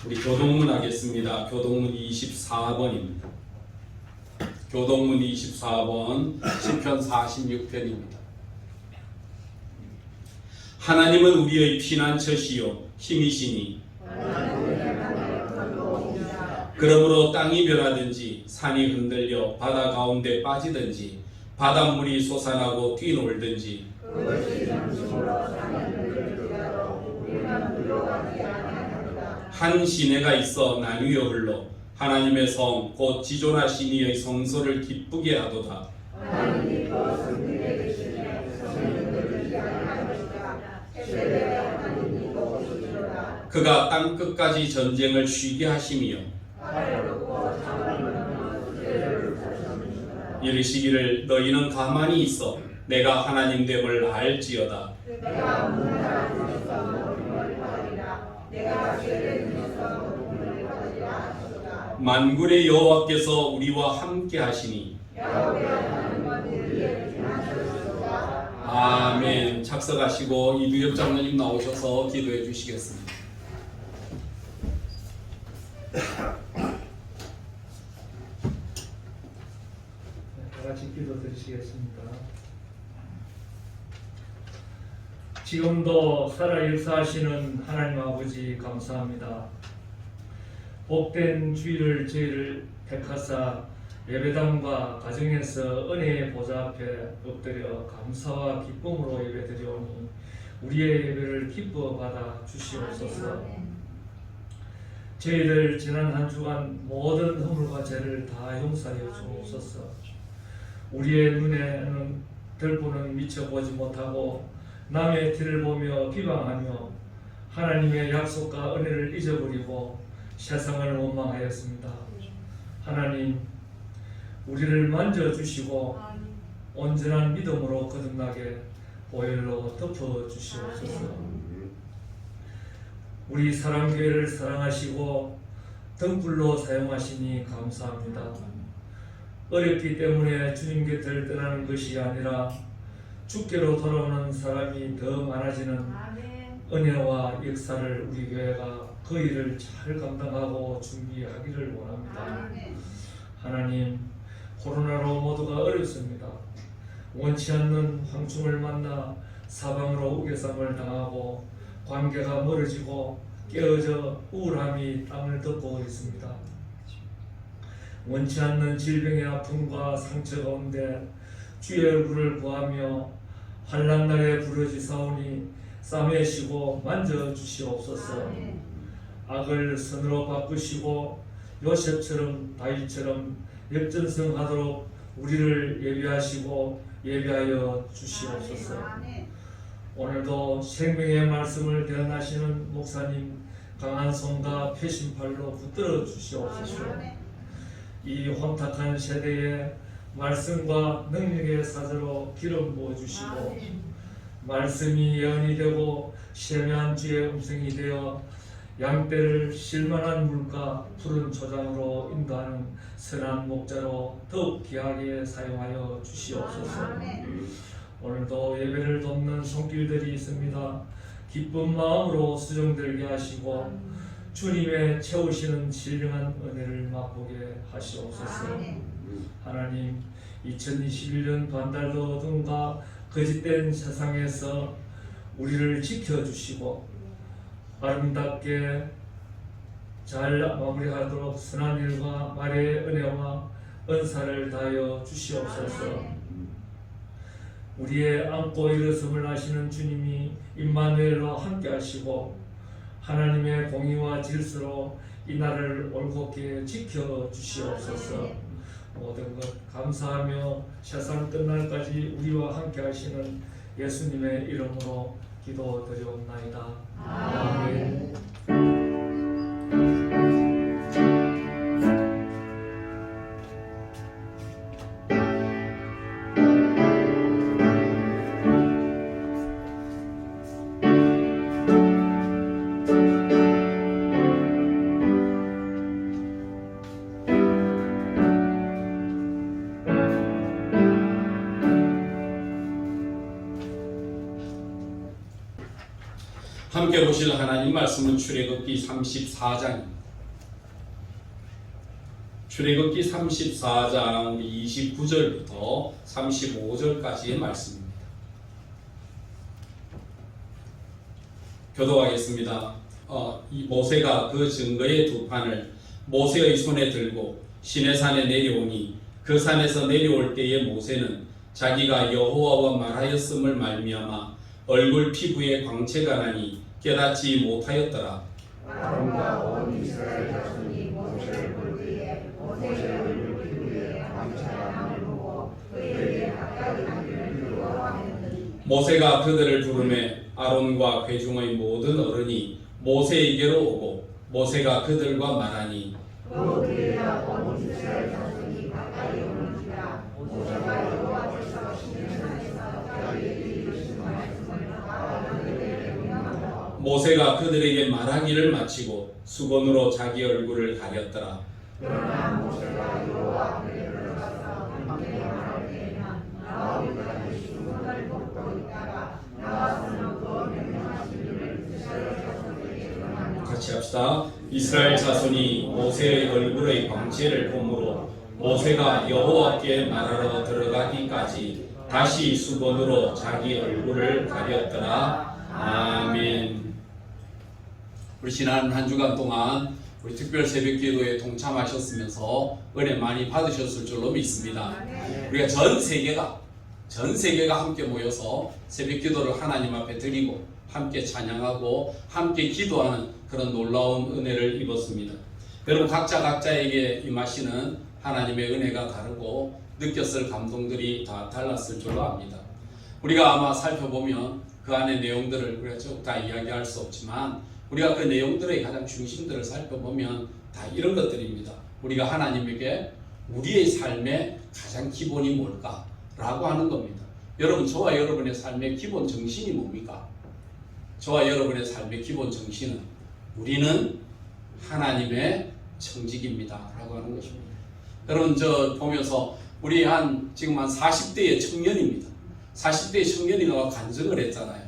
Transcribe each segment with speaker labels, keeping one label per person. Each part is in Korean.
Speaker 1: 우리 교동문 하겠습니다. 교동문 24번입니다. 교동문 24번 시편 46편입니다. 하나님은 우리의 피난처시요 힘이시니 그러므로 땅이 변하든지 산이 흔들려 바다 가운데 빠지든지 바닷물이 솟아나고 뛰놀든지 한 시내가 있어 나뉘어 흘러 하나님의 성 곧 지존하신 이의 성소를 기쁘게 하도다. 그가 땅 끝까지 전쟁을 쉬게 하심이요 이르시기를 너희는 가만히 있어 내가 하나님 됨을 알지어다. 만군의 여호와께서 우리와 함께 하시니 아멘. 작석하시고 이두엽 장로님 나오셔서 기도해 주시겠습니다.
Speaker 2: 같이 기도 드리시겠습니다. 지금도 살아 역사하시는 하나님 아버지 감사합니다. 복된 주일을 저희를 택하사 예배당과 가정에서 은혜의 보좌 앞에 엎드려 감사와 기쁨으로 예배드리오니 우리의 예배를 기뻐 받아 주시옵소서. 저희들 지난 한 주간 모든 허물과 죄를 다 용서하여 주옵소서. 우리의 눈에는 들보는 미쳐 보지 못하고 남의 뒤를 보며 비방하며 하나님의 약속과 은혜를 잊어버리고 세상을 원망하였습니다. 하나님, 우리를 만져주시고 온전한 믿음으로 거듭나게 보혈로 덮어주시옵소서. 우리 사랑교회를 사랑하시고 등불로 사용하시니 감사합니다. 어렵기 때문에 주님 곁을 떠나는 것이 아니라 주께로 돌아오는 사람이 더 많아지는 은혜와 역사를 우리 교회가 그 일을 잘 감당하고 준비하기를 원합니다. 하나님, 코로나로 모두가 어렵습니다. 원치 않는 황충을 만나 사방으로 우겨쌈을 당하고 관계가 멀어지고 깨어져 우울함이 땅을 덮고 있습니다. 원치 않는 질병의 아픔과 상처 가운데 주의 얼굴을 구하며 환난날에 부르짖사오니 싸매시고 만져주시옵소서. 악을 선으로 바꾸시고 요셉처럼 다윗처럼 역전승하도록 우리를 예비하시고 예비하여 주시옵소서. 오늘도 생명의 말씀을 대언하시는 목사님 강한 손과 표심팔로 붙들어 주시옵소서. 이 혼탁한 세대에 말씀과 능력의 사자로 기름 부어 주시고 말씀이 예언이 되고 세미한 주의 음성이 되어 양떼를 쉴만한 물과 푸른 초장으로 인도하는 선한 목자로 더욱 귀하게 사용하여 주시옵소서. 오늘도 예배를 돕는 손길들이 있습니다. 기쁜 마음으로 수정들게 하시고 주님의 채우시는 진정한 은혜를 맛보게 하시옵소서. 하나님, 2021년 반달도 어둠과 거짓된 세상에서 우리를 지켜주시고 아름답게 잘 마무리하도록 선한 일과 말의 은혜와 은사를 다하여 주시옵소서. 우리의 안고 일어섬을 하시는 주님이 임마누엘로 함께 하시고 하나님의 공의와 질서로 이 나라를 올곧게 지켜 주시옵소서. 모든 것 감사하며 세상 끝날까지 우리와 함께 하시는 예수님의 이름으로 기도드리옵나이다. 아멘.
Speaker 1: 함께 앞에 보실 하나님 말씀은 출애굽기 34장입니다. 출애굽기 34장 29절부터 35절까지의 말씀입니다. 교도하겠습니다. 이 모세가 그 증거의 두 판을 모세의 손에 들고 시내산에 내려오니 그 산에서 내려올 때에 모세는 자기가 여호와와 말하였음을 말미암아 얼굴 피부에 광채가 나니 깨닫지 못하였더라.
Speaker 3: 아론과 온 이스라엘 자손이 모세를 볼 때에 모세의 얼굴 피부에 광채가 남을 보고 그에게 가까이 가기를 두려워하였더니
Speaker 1: 모세가 그들을 부르매 아론과 회중의 모든 어른이 모세에게로 오고 모세가 그들과 말하니
Speaker 3: 또 그에야 온 이스라엘 자손이 가까이 오는지라 모세가 여호와께서 시내산에서 자기에게 이르신 말씀을 다 그들에게 명하고
Speaker 1: 모세가 그들에게 말하기를 마치고 수건으로 자기 얼굴을 가렸더라.
Speaker 3: 그러나 모세가 여호와 앞에 들어가서 함께 말할 때에는 나오기까지 수건을 벗고 있다가 나와서는 그 명령하신 일을 이스라엘 자손에게 전하며
Speaker 1: 같이 합시다. 이스라엘 자손이 모세의 얼굴의 광채를 보므로 모세가 여호와께 말하러 들어가기까지 다시 수건으로 자기 얼굴을 가렸더라. 아멘. 우리 지난 한 주간 동안 우리 특별 새벽기도에 동참하셨으면서 은혜 많이 받으셨을 줄로 믿습니다. 우리가 전 세계가 함께 모여서 새벽기도를 하나님 앞에 드리고 함께 찬양하고 함께 기도하는 그런 놀라운 은혜를 입었습니다. 여러분 각자에게 임하시는 하나님의 은혜가 다르고 느꼈을 감동들이 다 달랐을 줄로 압니다. 우리가 아마 살펴보면 그 안의 내용들을 우리가 쭉 다 이야기할 수 없지만 우리가 그 내용들의 가장 중심들을 살펴보면 다 이런 것들입니다. 우리가 하나님에게 우리의 삶의 가장 기본이 뭘까? 라고 하는 겁니다. 여러분 저와 여러분의 삶의 기본 정신이 뭡니까? 저와 여러분의 삶의 기본 정신은 우리는 하나님의 청직입니다 라고 하는 것입니다. 여러분 저 보면서 우리 지금 한 40대의 청년입니다. 40대의 청년이 나와 간증을 했잖아요.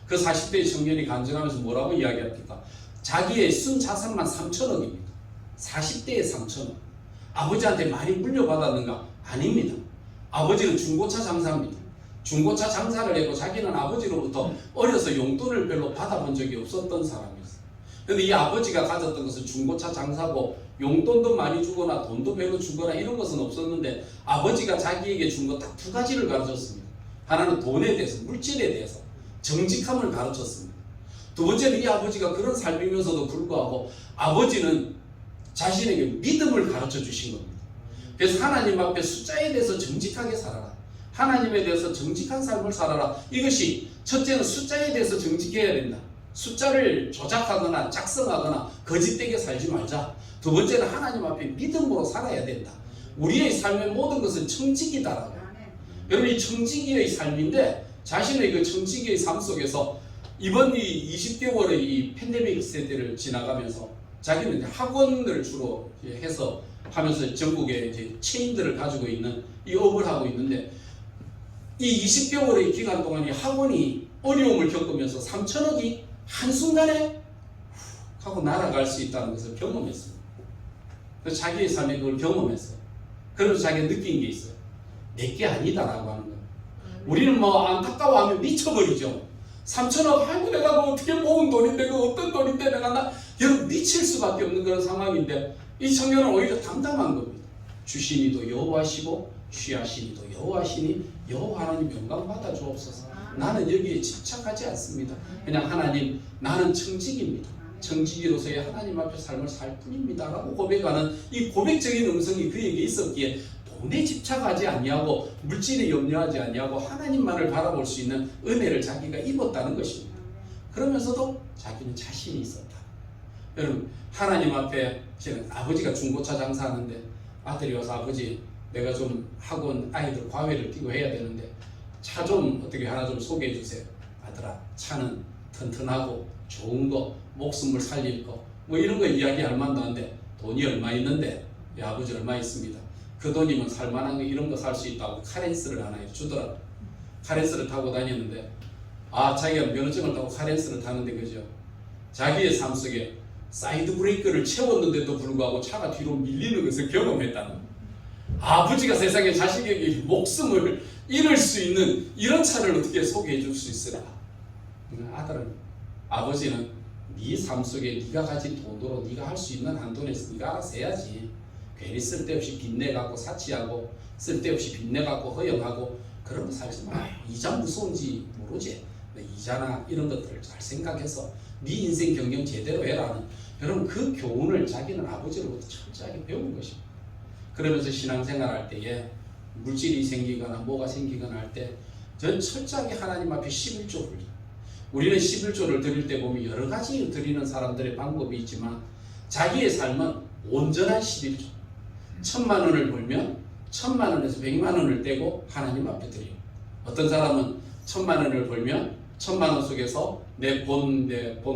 Speaker 1: 그 40대의 청년이 간증하면서 뭐라고 이야기합니까? 자기의 순 자산만 3천억입니다. 40대에 3천억. 아버지한테 많이 물려받았는가? 아닙니다. 아버지는 중고차 장사입니다. 중고차 장사를 했고 자기는 아버지로부터 어려서 용돈을 별로 받아본 적이 없었던 사람이었어요. 그런데 이 아버지가 가졌던 것은 중고차 장사고 용돈도 많이 주거나 돈도 별로 주거나 이런 것은 없었는데 아버지가 자기에게 준 것 딱 두 가지를 가르쳤습니다. 하나는 돈에 대해서, 물질에 대해서 정직함을 가르쳤습니다. 두 번째는 이 아버지가 그런 삶이면서도 불구하고 아버지는 자신에게 믿음을 가르쳐 주신 겁니다. 그래서 하나님 앞에 숫자에 대해서 정직하게 살아라. 하나님에 대해서 정직한 삶을 살아라. 이것이 첫째는 숫자에 대해서 정직해야 된다. 숫자를 조작하거나 작성하거나 거짓되게 살지 말자. 두 번째는 하나님 앞에 믿음으로 살아야 된다. 우리의 삶의 모든 것은 청직이다라고. 여러분 이 청지기의 삶인데 자신의 그 청지기의 삶 속에서 이번 이 20개월의 이 팬데믹 세대를 지나가면서 자기는 학원을 주로 해서 하면서 전국에 이제 체인들을 가지고 있는 이 업을 하고 있는데 이 20개월의 기간 동안 이 학원이 어려움을 겪으면서 3천억이 한순간에 하고 날아갈 수 있다는 것을 경험했습니다. 그래서 자기의 삶에 그걸 경험했어요. 그러면서 자기가 느낀 게 있어요. 내게 아니다라고 하는 거예요. 우리는 뭐 안타까워하면 미쳐버리죠. 3천억 아이고 내가 뭐 어떻게 모은 돈인데 그 어떤 돈인데 내가 여러분 미칠 수밖에 없는 그런 상황인데 이 청년은 오히려 담담한 겁니다. 주시니도 여호와시고 취하시니도 여호와시니 여호와 하나님 영광 받아 주옵소서. 나는 여기에 집착하지 않습니다. 그냥 하나님 나는 청직입니다. 청지기로서의 하나님 앞에 삶을 살 뿐입니다 라고 고백하는 이 고백적인 음성이 그에게 있었기에 돈에 집착하지 아니하고 물질에 염려하지 아니하고 하나님만을 바라볼 수 있는 은혜를 자기가 입었다는 것입니다. 그러면서도 자기는 자신이 있었다. 여러분 하나님 앞에 저는 아버지가 중고차 장사하는데 아들이 와서 아버지 내가 좀 학원 아이들 과외를 뛰고 해야 되는데 차 좀 어떻게 하나 좀 소개해 주세요. 아들아 차는 튼튼하고 좋은 거 목숨을 살릴 거 뭐 이런 거 이야기할 만도 한데 돈이 얼마 있는데 야 아버지 얼마 있습니다. 그 돈이면 살만한 거 이런 거 살 수 있다고 카렌스를 하나 주더라고요. 카렌스를 타고 다녔는데 자기가 면허증을 타고 카렌스를 타는데 그죠?
Speaker 4: 자기의 삶 속에 사이드 브레이크를 채웠는데도 불구하고 차가 뒤로 밀리는 것을 경험했다는 거예요. 아버지가 세상에 자식에게 목숨을 잃을 수 있는 이런 차를 어떻게 소개해 줄 수 있으라. 아들은, 아버지는 네 삶 속에 네가 가진 돈으로 네가 할 수 있는 한도 내에서 네가 알아서 해야지. 괜히 쓸데없이 빚내갖고 사치하고 쓸데없이 빚내갖고 허영하고 그런 거 살지 마. 이자 무서운지 모르지. 이자나 이런 것들을 잘 생각해서 네 인생 경영 제대로 해라는, 여러분 그 교훈을 자기는 아버지로부터 철저하게 배운 것입니다. 그러면서 신앙생활 할 때에 물질이 생기거나 뭐가 생기거나 할 때 전 철저하게 하나님 앞에 11조를, 우리는 11조를 드릴 때 보면 여러 가지 드리는 사람들의 방법이 있지만 자기의 삶은 온전한 11조. 1,000만 원을 벌면 1,000만 원에서 100만 원을 떼고 하나님 앞에 드려요. 어떤 사람은 1,000만 원을 벌면 1,000만 원 속에서 내 본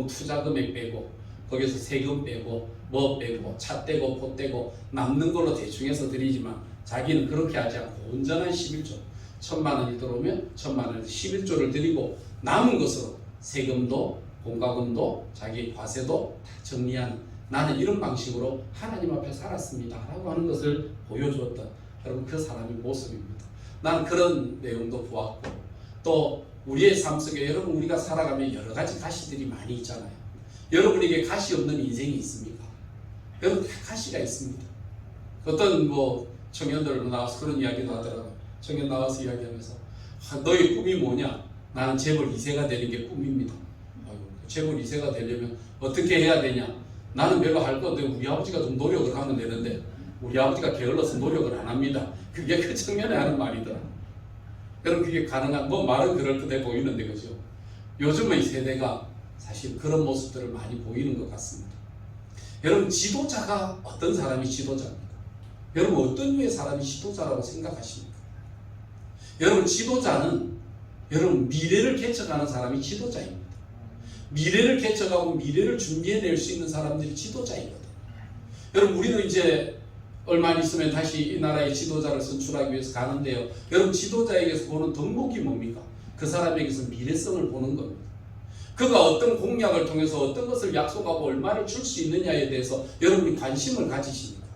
Speaker 4: 투자 금액 빼고 거기서 세금 빼고 뭐 빼고 차 떼고 포 떼고 남는 걸로 대충 해서 드리지만 자기는 그렇게 하지 않고 온전한 11조. 1,000만 원이 들어오면 1,000만 원에서 11조를 드리고 남은 것으로 세금도 공과금도 자기 과세도 다 정리하는, 나는 이런 방식으로 하나님 앞에 살았습니다 라고 하는 것을 보여주었던 여러분 그 사람의 모습입니다. 나는 그런 내용도 보았고, 또 우리의 삶 속에 여러분 우리가 살아가면 여러 가지 가시들이 많이 있잖아요. 여러분에게 가시 없는 인생이 있습니까? 여러분 다 가시가 있습니다. 어떤 청년들 나와서 그런 이야기도 하더라고요. 청년 나와서 이야기하면서 너의 꿈이 뭐냐? 나는 재벌 2세가 되는 게 꿈입니다. 재벌 2세가 되려면 어떻게 해야 되냐? 나는 별로 할 거 없는데 우리 아버지가 좀 노력을 하면 되는데 우리 아버지가 게을러서 노력을 안 합니다. 그게 그 청년이 하는 말이더라. 여러분 그게 가능한, 말은 그럴듯해 보이는데 그죠? 요즘의 세대가 사실 그런 모습들을 많이 보이는 것 같습니다. 여러분 지도자가 어떤 사람이 지도자입니까? 여러분 어떤 류의 사람이 지도자라고 생각하십니까? 여러분 지도자는 여러분 미래를 개척하는 사람이 지도자입니다. 미래를 개척하고 미래를 준비해낼 수 있는 사람들이 지도자이거든요. 여러분 우리는 이제 얼마 있으면 다시 이 나라의 지도자를 선출하기 위해서 가는데요. 여러분 지도자에게서 보는 덕목이 뭡니까? 그 사람에게서 미래성을 보는 겁니다. 그가 어떤 공약을 통해서 어떤 것을 약속하고 얼마를 줄 수 있느냐에 대해서 여러분이 관심을 가지십니까?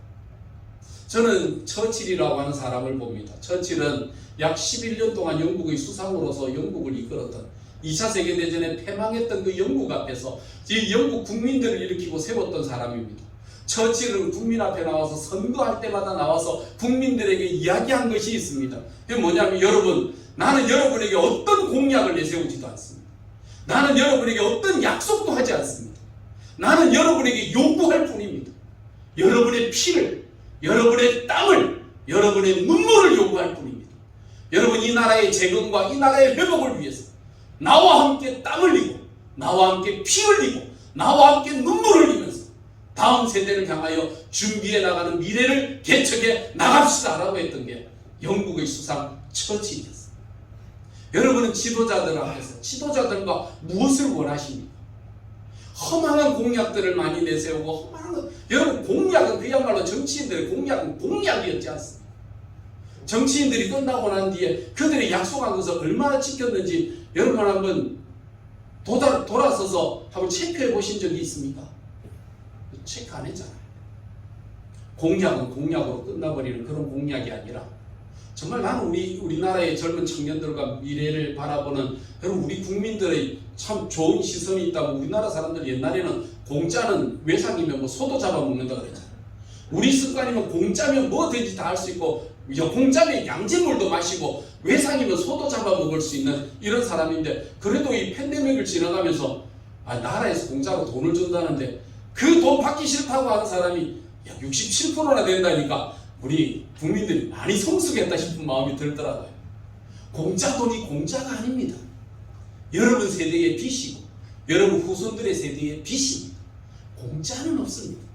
Speaker 4: 저는 처칠이라고 하는 사람을 봅니다. 처칠은 약 11년 동안 영국의 수상으로서 영국을 이끌었던, 2차 세계대전에 패망했던 그 영국 앞에서 이 영국 국민들을 일으키고 세웠던 사람입니다. 처칠은 국민 앞에 나와서 선거할 때마다 나와서 국민들에게 이야기한 것이 있습니다. 그게 뭐냐면, 여러분, 나는 여러분에게 어떤 공약을 내세우지도 않습니다. 나는 여러분에게 어떤 약속도 하지 않습니다. 나는 여러분에게 요구할 뿐입니다. 여러분의 피를, 여러분의 땀을, 여러분의 눈물을 요구할 뿐입니다. 여러분 이 나라의 재건과 이 나라의 회복을 위해서 나와 함께 땀 흘리고 나와 함께 피 흘리고 나와 함께 눈물 흘리면서 다음 세대를 향하여 준비해 나가는 미래를 개척해 나갑시다 라고 했던 게 영국의 수상 처칠이었습니다. 여러분은 지도자들 앞에서 지도자들과 무엇을 원하십니까? 허망한 공약들을 많이 내세우고 허망한, 여러분 공약은 그야말로 정치인들의 공약은 공약이었지 않습니까? 정치인들이 끝나고 난 뒤에 그들이 약속한 것을 얼마나 지켰는지 여러분 한번 돌아서서 한번 체크해 보신 적이 있습니까? 체크 안 했잖아요. 공약은 공약으로 끝나버리는 그런 공약이 아니라 정말 나는 우리나라의 젊은 청년들과 미래를 바라보는 여러분 우리 국민들의 참 좋은 시선이 있다고. 우리나라 사람들 옛날에는 공짜는 외상이면 소도 잡아먹는다 그랬잖아요. 우리 습관이면 공짜면 뭐든지 다 할 수 있고 공짜면 양진물도 마시고 외상이면 소도 잡아먹을 수 있는 이런 사람인데, 그래도 이 팬데믹을 지나가면서 나라에서 공짜로 돈을 준다는데 그 돈 받기 싫다고 하는 사람이 67%나 된다니까 우리 국민들이 많이 성숙했다 싶은 마음이 들더라고요. 공짜 돈이 공짜가 아닙니다. 여러분 세대의 빚이고 여러분 후손들의 세대의 빚입니다. 공짜는 없습니다.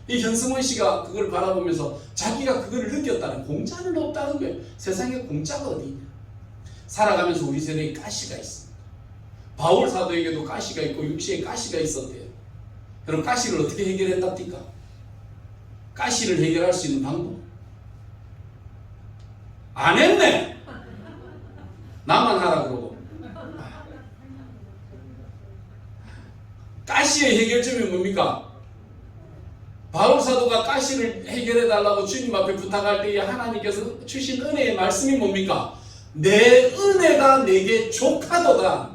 Speaker 4: 이 현승원 씨가 그걸 바라보면서 자기가 그걸 느꼈다는, 공짜는 없다는 거예요. 세상에 공짜가 어디 있냐. 살아가면서 우리 세대에 가시가 있습니다. 바울 사도에게도 가시가 있고 육시에 가시가 있었대요. 여러분 가시를 어떻게 해결했답니까? 가시를 해결할 수 있는 방법 안 했네. 나만 하라 그러고 가시의 해결점이 뭡니까? 바울 사도가 가시를 해결해 달라고 주님 앞에 부탁할 때에 하나님께서 주신 은혜의 말씀이 뭡니까? 내 은혜가 내게 족하도다.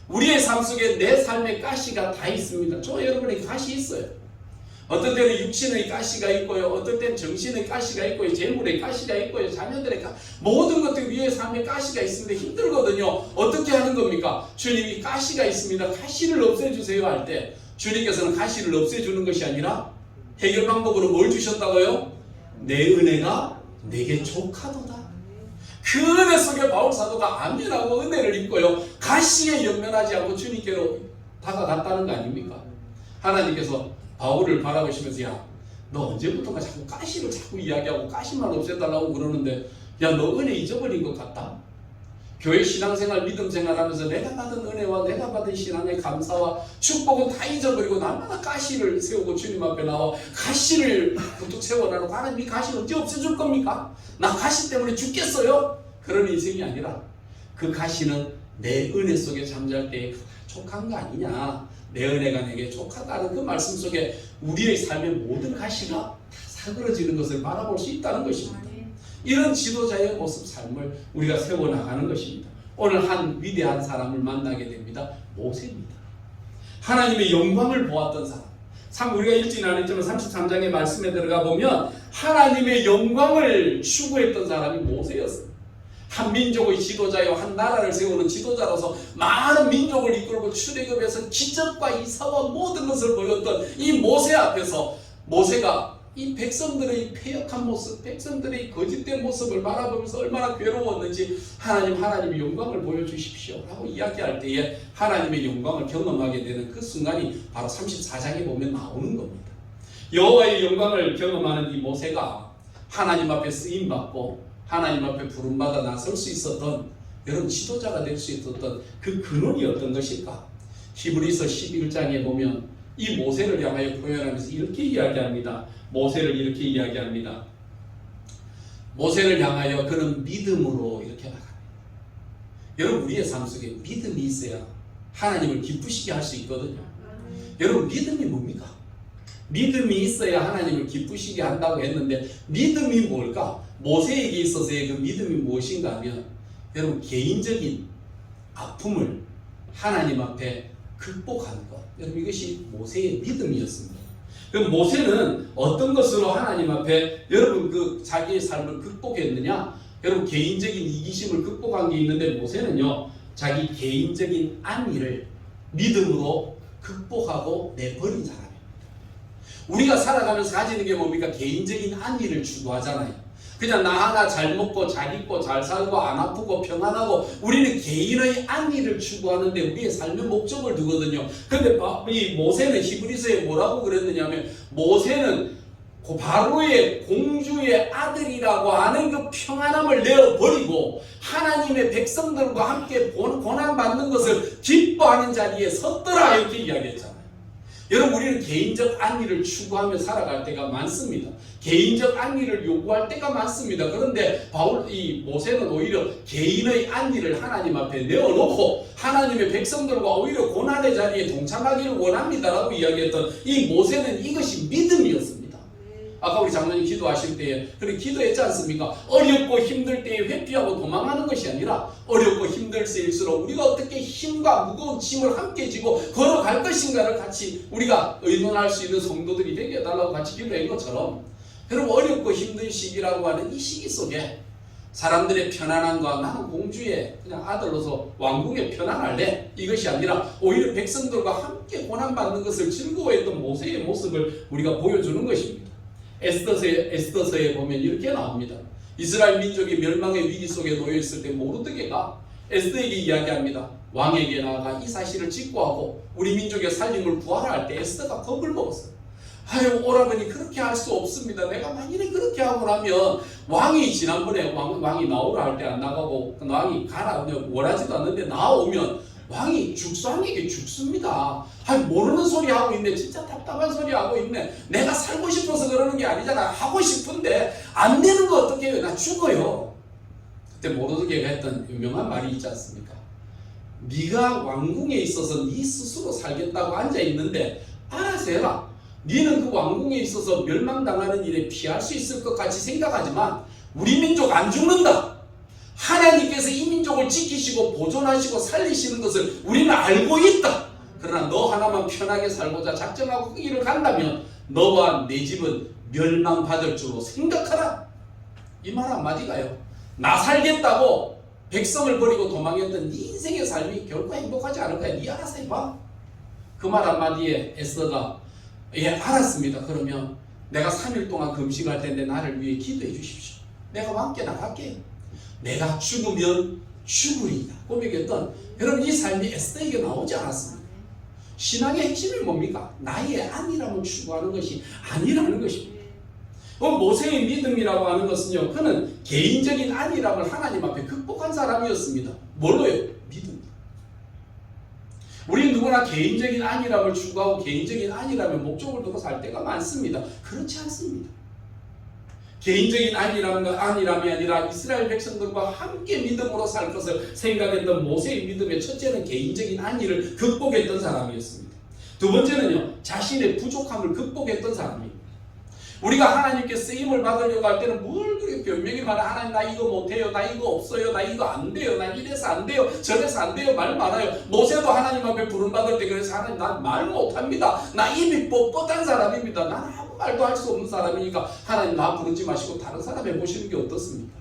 Speaker 4: 우리의 삶 속에 내 삶의 가시가 다 있습니다. 저 여러분의 가시 있어요. 어떤 때는 육신의 가시가 있고요, 어떤 때는 정신의 가시가 있고요, 재물의 가시가 있고요, 자녀들의 모든 것들 위에 삶의 가시가 있습니다. 힘들거든요. 어떻게 하는 겁니까? 주님이 가시가 있습니다, 가시를 없애주세요 할 때 주님께서는 가시를 없애주는 것이 아니라 해결 방법으로 뭘 주셨다고요? 내 은혜가 내게 족하도다. 그 은혜 속에 바울 사도가 안면하고 은혜를 입고요, 가시에 연면하지 않고 주님께로 다가갔다는 거 아닙니까? 하나님께서 바울을 바라보시면서 야, 너 언제부턴가 자꾸 가시를 자꾸 이야기하고 가시만 없애달라고 그러는데 야, 너 은혜 잊어버린 것 같다. 교회 신앙생활, 믿음생활 하면서 내가 받은 은혜와 내가 받은 신앙의 감사와 축복은 다 잊어버리고 날마다 가시를 세우고 주님 앞에 나와 가시를 부툭 세워놔도 하나님 이 가시를 언제 없애줄 겁니까? 나 가시 때문에 죽겠어요? 그런 인생이 아니라 그 가시는 내 은혜 속에 잠잘 때 족한 거 아니냐, 내 은혜가 내게 족하다는 그 말씀 속에 우리의 삶의 모든 가시가 다 사그러지는 것을 바라볼 수 있다는 것입니다. 이런 지도자의 모습 삶을 우리가 세워나가는 것입니다. 오늘 한 위대한 사람을 만나게 됩니다. 모세입니다. 하나님의 영광을 보았던 사람. 참 우리가 읽지는 않았지만 33장의 말씀에 들어가 보면 하나님의 영광을 추구했던 사람이 모세였습니다. 한 민족의 지도자요, 한 나라를 세우는 지도자로서 많은 민족을 이끌고 출애굽해서 기적과 이사와 모든 것을 보였던 이 모세 앞에서 모세가 이 백성들의 패역한 모습, 백성들의 거짓된 모습을 바라보면서 얼마나 괴로웠는지 하나님의 영광을 보여주십시오 라고 이야기할 때에 하나님의 영광을 경험하게 되는 그 순간이 바로 34장에 보면 나오는 겁니다. 여호와의 영광을 경험하는 이 모세가 하나님 앞에 쓰임받고 하나님 앞에 부름받아 나설 수 있었던, 여러분 지도자가 될 수 있었던 그 근원이 어떤 것일까? 히브리서 11장에 보면 이 모세를 향하여 표현하면서 이렇게 이야기합니다. 모세를 이렇게 이야기합니다. 모세를 향하여 그는 믿음으로 이렇게 나갑니다. 여러분 우리의 삶 속에 믿음이 있어야 하나님을 기쁘시게 할 수 있거든요. 여러분 믿음이 뭡니까? 믿음이 있어야 하나님을 기쁘시게 한다고 했는데 믿음이 뭘까? 모세에게 있어서의 그 믿음이 무엇인가 하면 여러분 개인적인 아픔을 하나님 앞에 극복하는 것, 여러분 이것이 모세의 믿음이었습니다. 그럼 모세는 어떤 것으로 하나님 앞에 여러분 그 자기의 삶을 극복했느냐? 여러분 개인적인 이기심을 극복한 게 있는데 모세는요 자기 개인적인 안위를 믿음으로 극복하고 내버린 사람입니다. 우리가 살아가면서 가지는 게 뭡니까? 개인적인 안위를 추구하잖아요. 그냥 나 하나 잘 먹고 잘 입고 잘 살고 안 아프고 평안하고 우리는 개인의 안위를 추구하는데 우리의 삶의 목적을 두거든요. 근데 이 모세는 히브리서에 뭐라고 그랬느냐 하면 모세는 바로의 공주의 아들이라고 하는 그 평안함을 내어버리고 하나님의 백성들과 함께 고난받는 것을 기뻐하는 자리에 섰더라 이렇게 이야기했잖아요. 여러분 우리는 개인적 안위를 추구하며 살아갈 때가 많습니다. 개인적 안위를 요구할 때가 많습니다. 그런데 이 모세는 오히려 개인의 안위를 하나님 앞에 내어놓고 하나님의 백성들과 오히려 고난의 자리에 동참하기를 원합니다라고 이야기했던 이 모세는 이것이 믿음이었습니다. 아까 우리 장로님 기도하실 때에 그렇게 기도했지 않습니까? 어렵고 힘들 때에 회피하고 도망하는 것이 아니라 어렵고 힘들 때일수록 우리가 어떻게 힘과 무거운 짐을 함께 지고 걸어갈 것인가를 같이 우리가 의논할 수 있는 성도들이 되게 해달라고 같이 기도한 것처럼 여러분 어렵고 힘든 시기라고 하는 이 시기 속에 사람들의 편안함과 나는 공주의 그냥 아들로서 왕궁에 편안할래 이것이 아니라 오히려 백성들과 함께 고난받는 것을 즐거워했던 모세의 모습을 우리가 보여주는 것입니다. 에스더서에 보면 이렇게 나옵니다. 이스라엘 민족이 멸망의 위기 속에 놓여있을 때 모르드게가 에스더에게 이야기합니다. 왕에게 나아가 이 사실을 직고하고 우리 민족의 살림을 구하라 할 때 에스더가 겁을 먹었어요. 아유 오라버니 그렇게 할 수 없습니다. 내가 만일에 그렇게 하고 나면 왕이 지난번에 왕이 나오라 할 때 안 나가고 왕이 가라 원하지도 않는데 나오면 왕이 죽상에게 죽습니다. 아니 모르는 소리 하고 있네. 진짜 답답한 소리 하고 있네. 내가 살고 싶어서 그러는 게 아니잖아. 하고 싶은데 안 되는 거 어떻게 해요? 나 죽어요. 그때 모르드게가 했던 유명한 말이 있지 않습니까? 네가 왕궁에 있어서 네 스스로 살겠다고 앉아 있는데 알아서 해라. 너는 그 왕궁에 있어서 멸망당하는 일에 피할 수 있을 것 같이 생각하지만 우리 민족 안 죽는다. 하나님께서 이 민족을 지키시고 보존하시고 살리시는 것을 우리는 알고 있다. 그러나 너 하나만 편하게 살고자 작정하고 그 길을 간다면 너와 내 집은 멸망받을 줄로 생각하라. 이 말 한마디가요. 나 살겠다고 백성을 버리고 도망했던 네 인생의 삶이 결코 행복하지 않을 거야. 네 알아서 해봐. 그 말 한마디에 에스더가 예 알았습니다. 그러면 내가 3일 동안 금식할 텐데 나를 위해 기도해 주십시오. 내가 함께 나갈게요. 내가 죽으면 죽으리다 고백했던 여러분 이 삶이 에스더에게 나오지 않았습니다. 신앙의 핵심이 뭡니까? 나의 안위람을 추구하는 것이 아니라는 것입니다. 모세의 믿음이라고 하는 것은요, 그는 개인적인 안위람을 하나님 앞에 극복한 사람이었습니다. 뭘로요? 믿음. 우리 누구나 개인적인 안위람을 추구하고 개인적인 안위람의 목적을 두고 살 때가 많습니다. 그렇지 않습니다. 개인적인 안위람이 아니라 이스라엘 백성들과 함께 믿음으로 살 것을 생각했던 모세의 믿음의 첫째는 개인적인 안위를 극복했던 사람이었습니다. 두 번째는요, 자신의 부족함을 극복했던 사람입니다. 우리가 하나님께 쓰임을 받으려고 할 때는 뭘 그렇게 변명이 많아. 하나님 나 이거 못해요, 나 이거 없어요, 나 이거 안 돼요, 나 이래서 안 돼요, 저래서 안 돼요, 말 많아요. 모세도 하나님 앞에 부름받을 때 그래서 하나님 난 말 못합니다. 나 입이 뻣뻣한 사람입니다. 난 아무 말도 할 수 없는 사람이니까 하나님 나 부르지 마시고 다른 사람 해보시는 게 어떻습니까?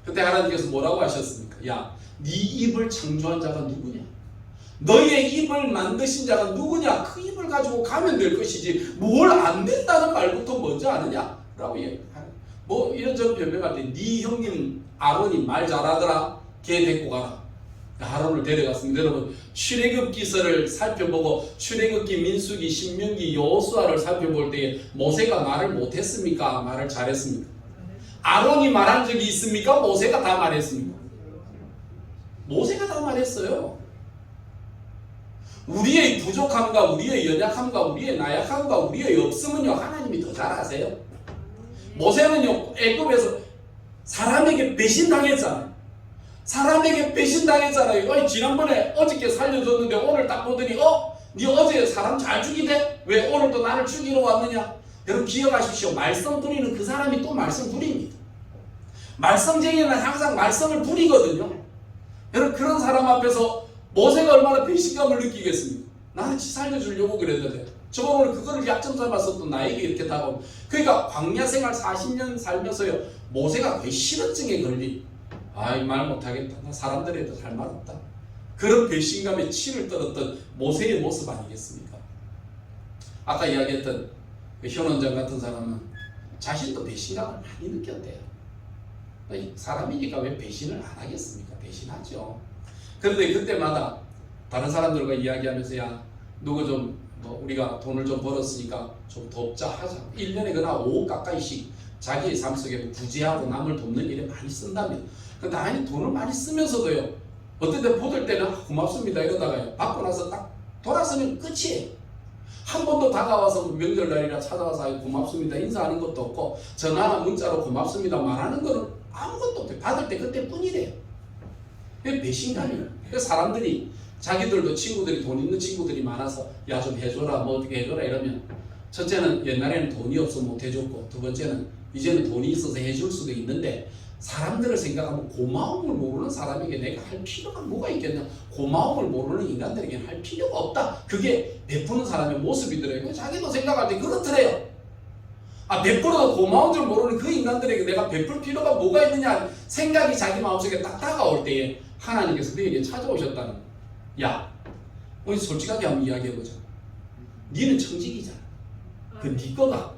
Speaker 4: 그때 하나님께서 뭐라고 하셨습니까? 야, 네 입을 창조한 자가 누구냐? 너의 입을 만드신 자가 누구냐? 그 입을 가지고 가면 될 것이지 뭘 안 된다는 말부터 먼저 아느냐? 라고 얘기하는. 뭐 이런저런 변명할 때 네 형님 아론이 말 잘하더라. 걔 데리고 가라. 아론을 데려갔습니다. 여러분 출애굽기서를 살펴보고 출애굽기, 민수기, 신명기, 여호수아를 살펴볼 때 모세가 말을 못했습니까? 말을 잘했습니까? 아론이 말한 적이 있습니까? 모세가 다 말했습니까? 모세가 다 말했어요. 우리의 부족함과 우리의 연약함과 우리의 나약함과 우리의 없음은요 하나님이 더 잘 아세요. 모세는요 애굽에서 사람에게 배신당했잖아요. 사람에게 배신당했잖아요. 아니, 지난번에 어저께 살려줬는데 오늘 딱 보더니 네 어제 사람 잘 죽이대? 왜 오늘 또 나를 죽이러 왔느냐? 여러분 기억하십시오. 말썽 부리는 그 사람이 또 말썽 부립니다. 말썽쟁이는 항상 말썽을 부리거든요. 여러분 그런 사람 앞에서 모세가 얼마나 배신감을 느끼겠습니까? 나는 지 살려주려고 그랬는데 저거 오늘 그거를 약점 삼아서 또 나에게 이렇게 다가오고. 그러니까 광야 생활 40년 살면서요 모세가 거의 실언증에 걸린 이 말 못하겠다. 나 사람들에도 할 말 없다. 그런 배신감에 치를 떨었던 모세의 모습 아니겠습니까? 아까 이야기했던 그 현원장 같은 사람은 자신도 배신감을 많이 느꼈대요. 사람이니까 왜 배신을 안 하겠습니까? 배신하죠. 그런데 그때마다 다른 사람들과 이야기하면서 야 누구 좀 우리가 돈을 좀 벌었으니까 좀 돕자 하자. 1년에 그나 5억 가까이씩 자기의 삶 속에 구제하고 남을 돕는 일에 많이 쓴다면 근데 아니 돈을 많이 쓰면서도요 어떨 때 보들 때는 고맙습니다 이러다가요 받고 나서 딱 돌아서면 끝이에요. 한 번도 다가와서 명절날이나 찾아와서 고맙습니다 인사하는 것도 없고 전화나 문자로 고맙습니다 말하는 거는 아무것도 없어요. 받을 때 그때 뿐이래요. 배신감이에요. 그래서 사람들이 자기들도 친구들이 돈 있는 친구들이 많아서 야 좀 해줘라 뭐 어떻게 해줘라 이러면 첫째는 옛날에는 돈이 없어 못 해줬고 두 번째는 이제는 돈이 있어서 해줄 수도 있는데 사람들을 생각하면 고마움을 모르는 사람에게 내가 할 필요가 뭐가 있겠냐. 고마움을 모르는 인간들에게는 할 필요가 없다. 그게 베푸는 사람의 모습이더래요. 자기도 생각할 때 그렇더래요. 베풀어도 고마운 줄 모르는 그 인간들에게 내가 베풀 필요가 뭐가 있느냐 생각이 자기 마음속에 딱 다가올 때에 하나님께서 너에게 찾아오셨다는 거야. 야, 우리 솔직하게 한번 이야기해보자. 니는 청직이잖아. 그 니 거가.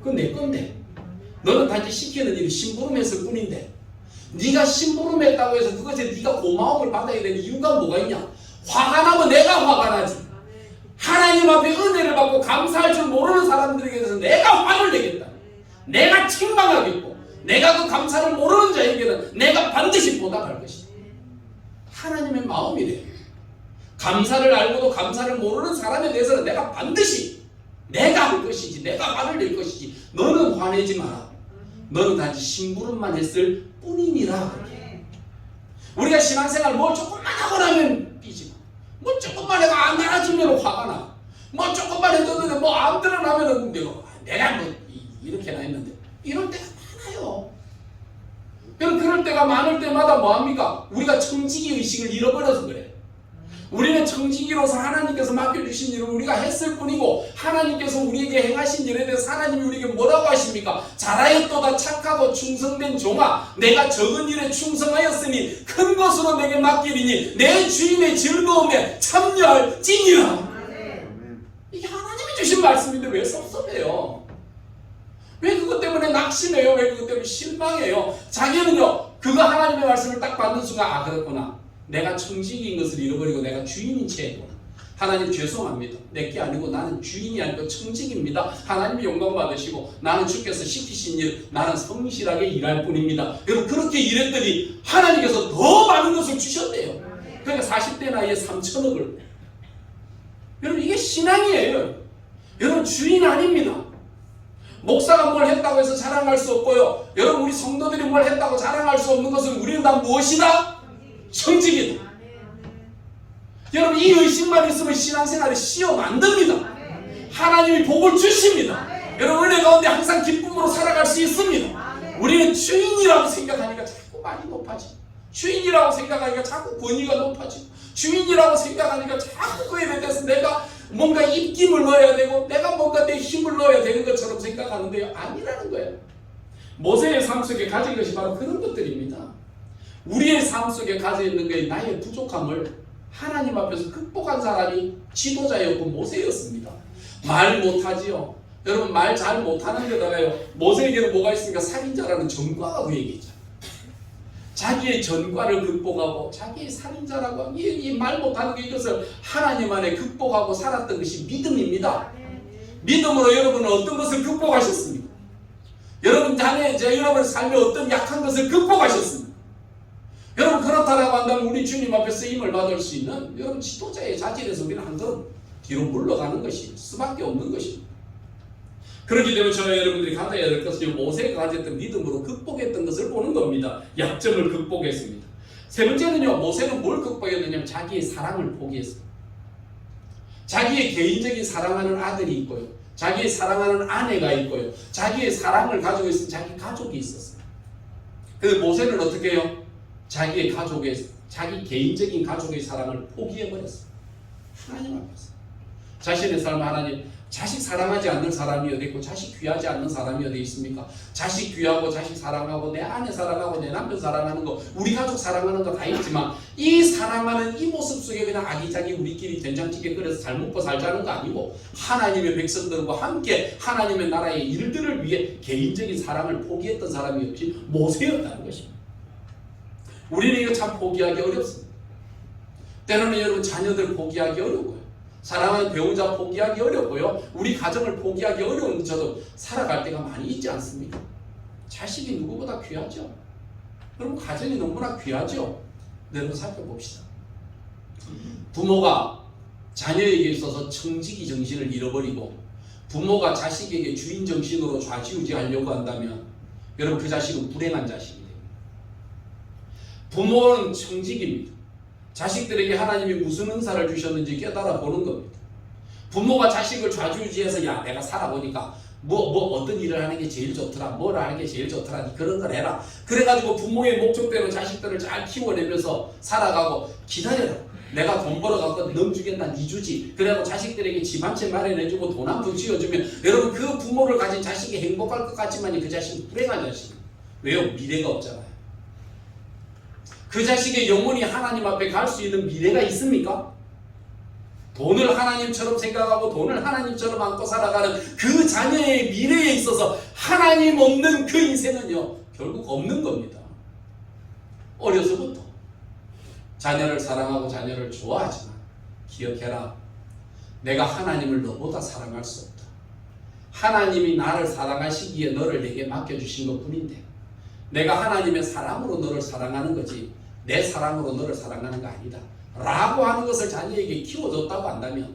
Speaker 4: 그건 내 건데. 너는 단지 시키는 일이 심부름했을 뿐인데 네가 심부름했다고 해서 그것에 네가 고마움을 받아야 되는 이유가 뭐가 있냐. 화가 나면 내가 화가 나지. 하나님 앞에 은혜를 받고 감사할 줄 모르는 사람들에게 대해서 내가 화를 내겠다. 내가 책망하겠고 내가 그 감사를 모르는 자에게는 내가 반드시 보답할 것이다. 하나님의 마음이래요. 감사를 알고도 감사를 모르는 사람에 대해서는 내가 반드시 내가 할 것이지 내가 화를 낼 것이지 너는 화내지 마라. 너는 단지 심부름만 했을 뿐이니라. 우리가 신앙생활 뭘 조금만 하고 나면 삐지고, 뭐 조금만 해도 안 나아지면 화가 나, 뭐 조금만 해도 뭐 안 드러나면 내가 뭐 이렇게나 했는데, 이럴 때가 많아요. 그럴 때가 많을 때마다 뭐합니까? 우리가 청지기 의식을 잃어버려서 그래. 우리는 청지기로서 하나님께서 맡겨주신 일을 우리가 했을 뿐이고, 하나님께서 우리에게 행하신 일에 대해서 하나님이 우리에게 뭐라고 하십니까? 잘하였도다 착하고 충성된 종아, 내가 적은 일에 충성하였으니 큰 것으로 내게 맡기리니 내 주인의 즐거움에 참여할지니라. 이게 하나님이 주신 말씀인데 왜 섭섭해요? 왜 그것 때문에 낙심해요? 왜 그것 때문에 실망해요? 자기는요, 그거 하나님의 말씀을 딱 받는 순간, 아 그렇구나, 내가 청지기인 것을 잃어버리고 내가 주인인 채 했구나. 하나님 죄송합니다. 내게 아니고 나는 주인이 아니고 청지기입니다. 하나님이 영광 받으시고 나는 주께서 시키신 일, 나는 성실하게 일할 뿐입니다. 여러분, 그렇게 일했더니 하나님께서 더 많은 것을 주셨대요. 그러니까 40대 나이에 3천억을. 여러분, 이게 신앙이에요. 여러분, 주인 아닙니다. 목사가 뭘 했다고 해서 자랑할 수 없고요. 여러분, 우리 성도들이 뭘 했다고 자랑할 수 없는 것은 우리는 다 무엇이다? 청지기다. 여러분, 이 의식만 있으면 신앙생활이 쉬워 만듭니다. 하나님이 복을 주십니다. 여러분, 은혜 가운데 항상 기쁨으로 살아갈 수 있습니다. 우리는 주인이라고 생각하니까 자꾸 많이 높아지고, 주인이라고 생각하니까 자꾸 권위가 높아지고, 주인이라고 생각하니까 자꾸 그에 대해서 내가 뭔가 입김을 넣어야 되고, 내가 뭔가 내 힘을 넣어야 되는 것처럼 생각하는데요, 아니라는 거예요. 모세의 삶 속에 가진 것이 바로 그런 것들입니다. 우리의 삶 속에 가져 있는 게 나의 부족함을 하나님 앞에서 극복한 사람이 지도자였고 모세였습니다. 말 못하지요. 여러분, 말 잘 못하는 데다가요, 모세에게는 뭐가 있습니까? 살인자라는 전과가 그 얘기죠. 자기의 전과를 극복하고 자기의 살인자라고 이 말 못하는 게, 이것을 하나님 안에 극복하고 살았던 것이 믿음입니다. 믿음으로 여러분은 어떤 것을 극복하셨습니까? 여러분 여러분 삶에 어떤 약한 것을 극복하셨습니까? 여러분, 그렇다라고 한다면 우리 주님 앞에 쓰임을 받을 수 있는 여러분 지도자의 자질에서 우리는 한 걸음 뒤로 물러가는 것이 수밖에 없는 것입니다. 그렇기 때문에 저와 여러분들이 가져야 될 것은 모세가 가졌던 믿음으로 극복했던 것을 보는 겁니다. 약점을 극복했습니다. 세 번째는요, 모세는 뭘 극복했느냐면 자기의 사랑을 포기했습니다. 자기의 개인적인 사랑하는 아들이 있고요, 자기의 사랑하는 아내가 있고요, 자기의 사랑을 가지고 있는 자기 가족이 있었어요. 그래서 모세는 어떻게 해요? 자기 개인적인 가족의 사랑을 포기해버렸어요. 하나님 앞에서. 자신의 삶, 하나님, 자식 사랑하지 않는 사람이 어디 있고 자식 귀하지 않는 사람이 어디 있습니까? 자식 귀하고 자식 사랑하고 내 아내 사랑하고 내 남편 사랑하는 거, 우리 가족 사랑하는 거 다 있지만, 이 사랑하는 이 모습 속에 그냥 아기자기 우리끼리 된장찌개 끓여서 잘 먹고 살자는 거 아니고, 하나님의 백성들과 함께 하나님의 나라의 일들을 위해 개인적인 사랑을 포기했던 사람이 없이 모세였다는 것입니다. 우리는 이거 참 포기하기 어렵습니다. 때로는 여러분, 자녀들 포기하기 어려워요. 사랑하는 배우자 포기하기 어렵고요, 우리 가정을 포기하기 어려운 저도 살아갈 때가 많이 있지 않습니까? 자식이 누구보다 귀하죠. 여러분, 가정이 너무나 귀하죠. 여러분, 살펴봅시다. 부모가 자녀에게 있어서 청지기 정신을 잃어버리고 부모가 자식에게 주인 정신으로 좌지우지하려고 한다면 여러분, 그 자식은 불행한 자식이 됩니다. 부모는 청지기입니다. 자식들에게 하나님이 무슨 은사를 주셨는지 깨달아 보는 겁니다. 부모가 자식을 좌지우지해서, 야, 내가 살아보니까 어떤 일을 하는 게 제일 좋더라, 뭘 하는 게 제일 좋더라, 그런 걸 해라. 그래가지고 부모의 목적대로 자식들을 잘 키워내면서 살아가고, 기다려라, 내가 돈 벌어갖고 넘주겠나, 니 주지. 그래고 자식들에게 집 한 채 마련해주고 돈 한 푼 쥐어주면 여러분, 그 부모를 가진 자식이 행복할 것 같지만 그 자식은 불행한 자식이에요. 왜요? 미래가 없잖아요. 그 자식의 영혼이 하나님 앞에 갈 수 있는 미래가 있습니까? 돈을 하나님처럼 생각하고 돈을 하나님처럼 안고 살아가는 그 자녀의 미래에 있어서 하나님 없는 그 인생은요, 결국 없는 겁니다. 어려서부터 자녀를 사랑하고 자녀를 좋아하지만 기억해라, 내가 하나님을 너보다 사랑할 수 없다. 하나님이 나를 사랑하시기에 너를 내게 맡겨주신 것 뿐인데, 내가 하나님의 사랑으로 너를 사랑하는 거지 내 사랑으로 너를 사랑하는 거 아니다 라고 하는 것을 자녀에게 키워줬다고 한다면,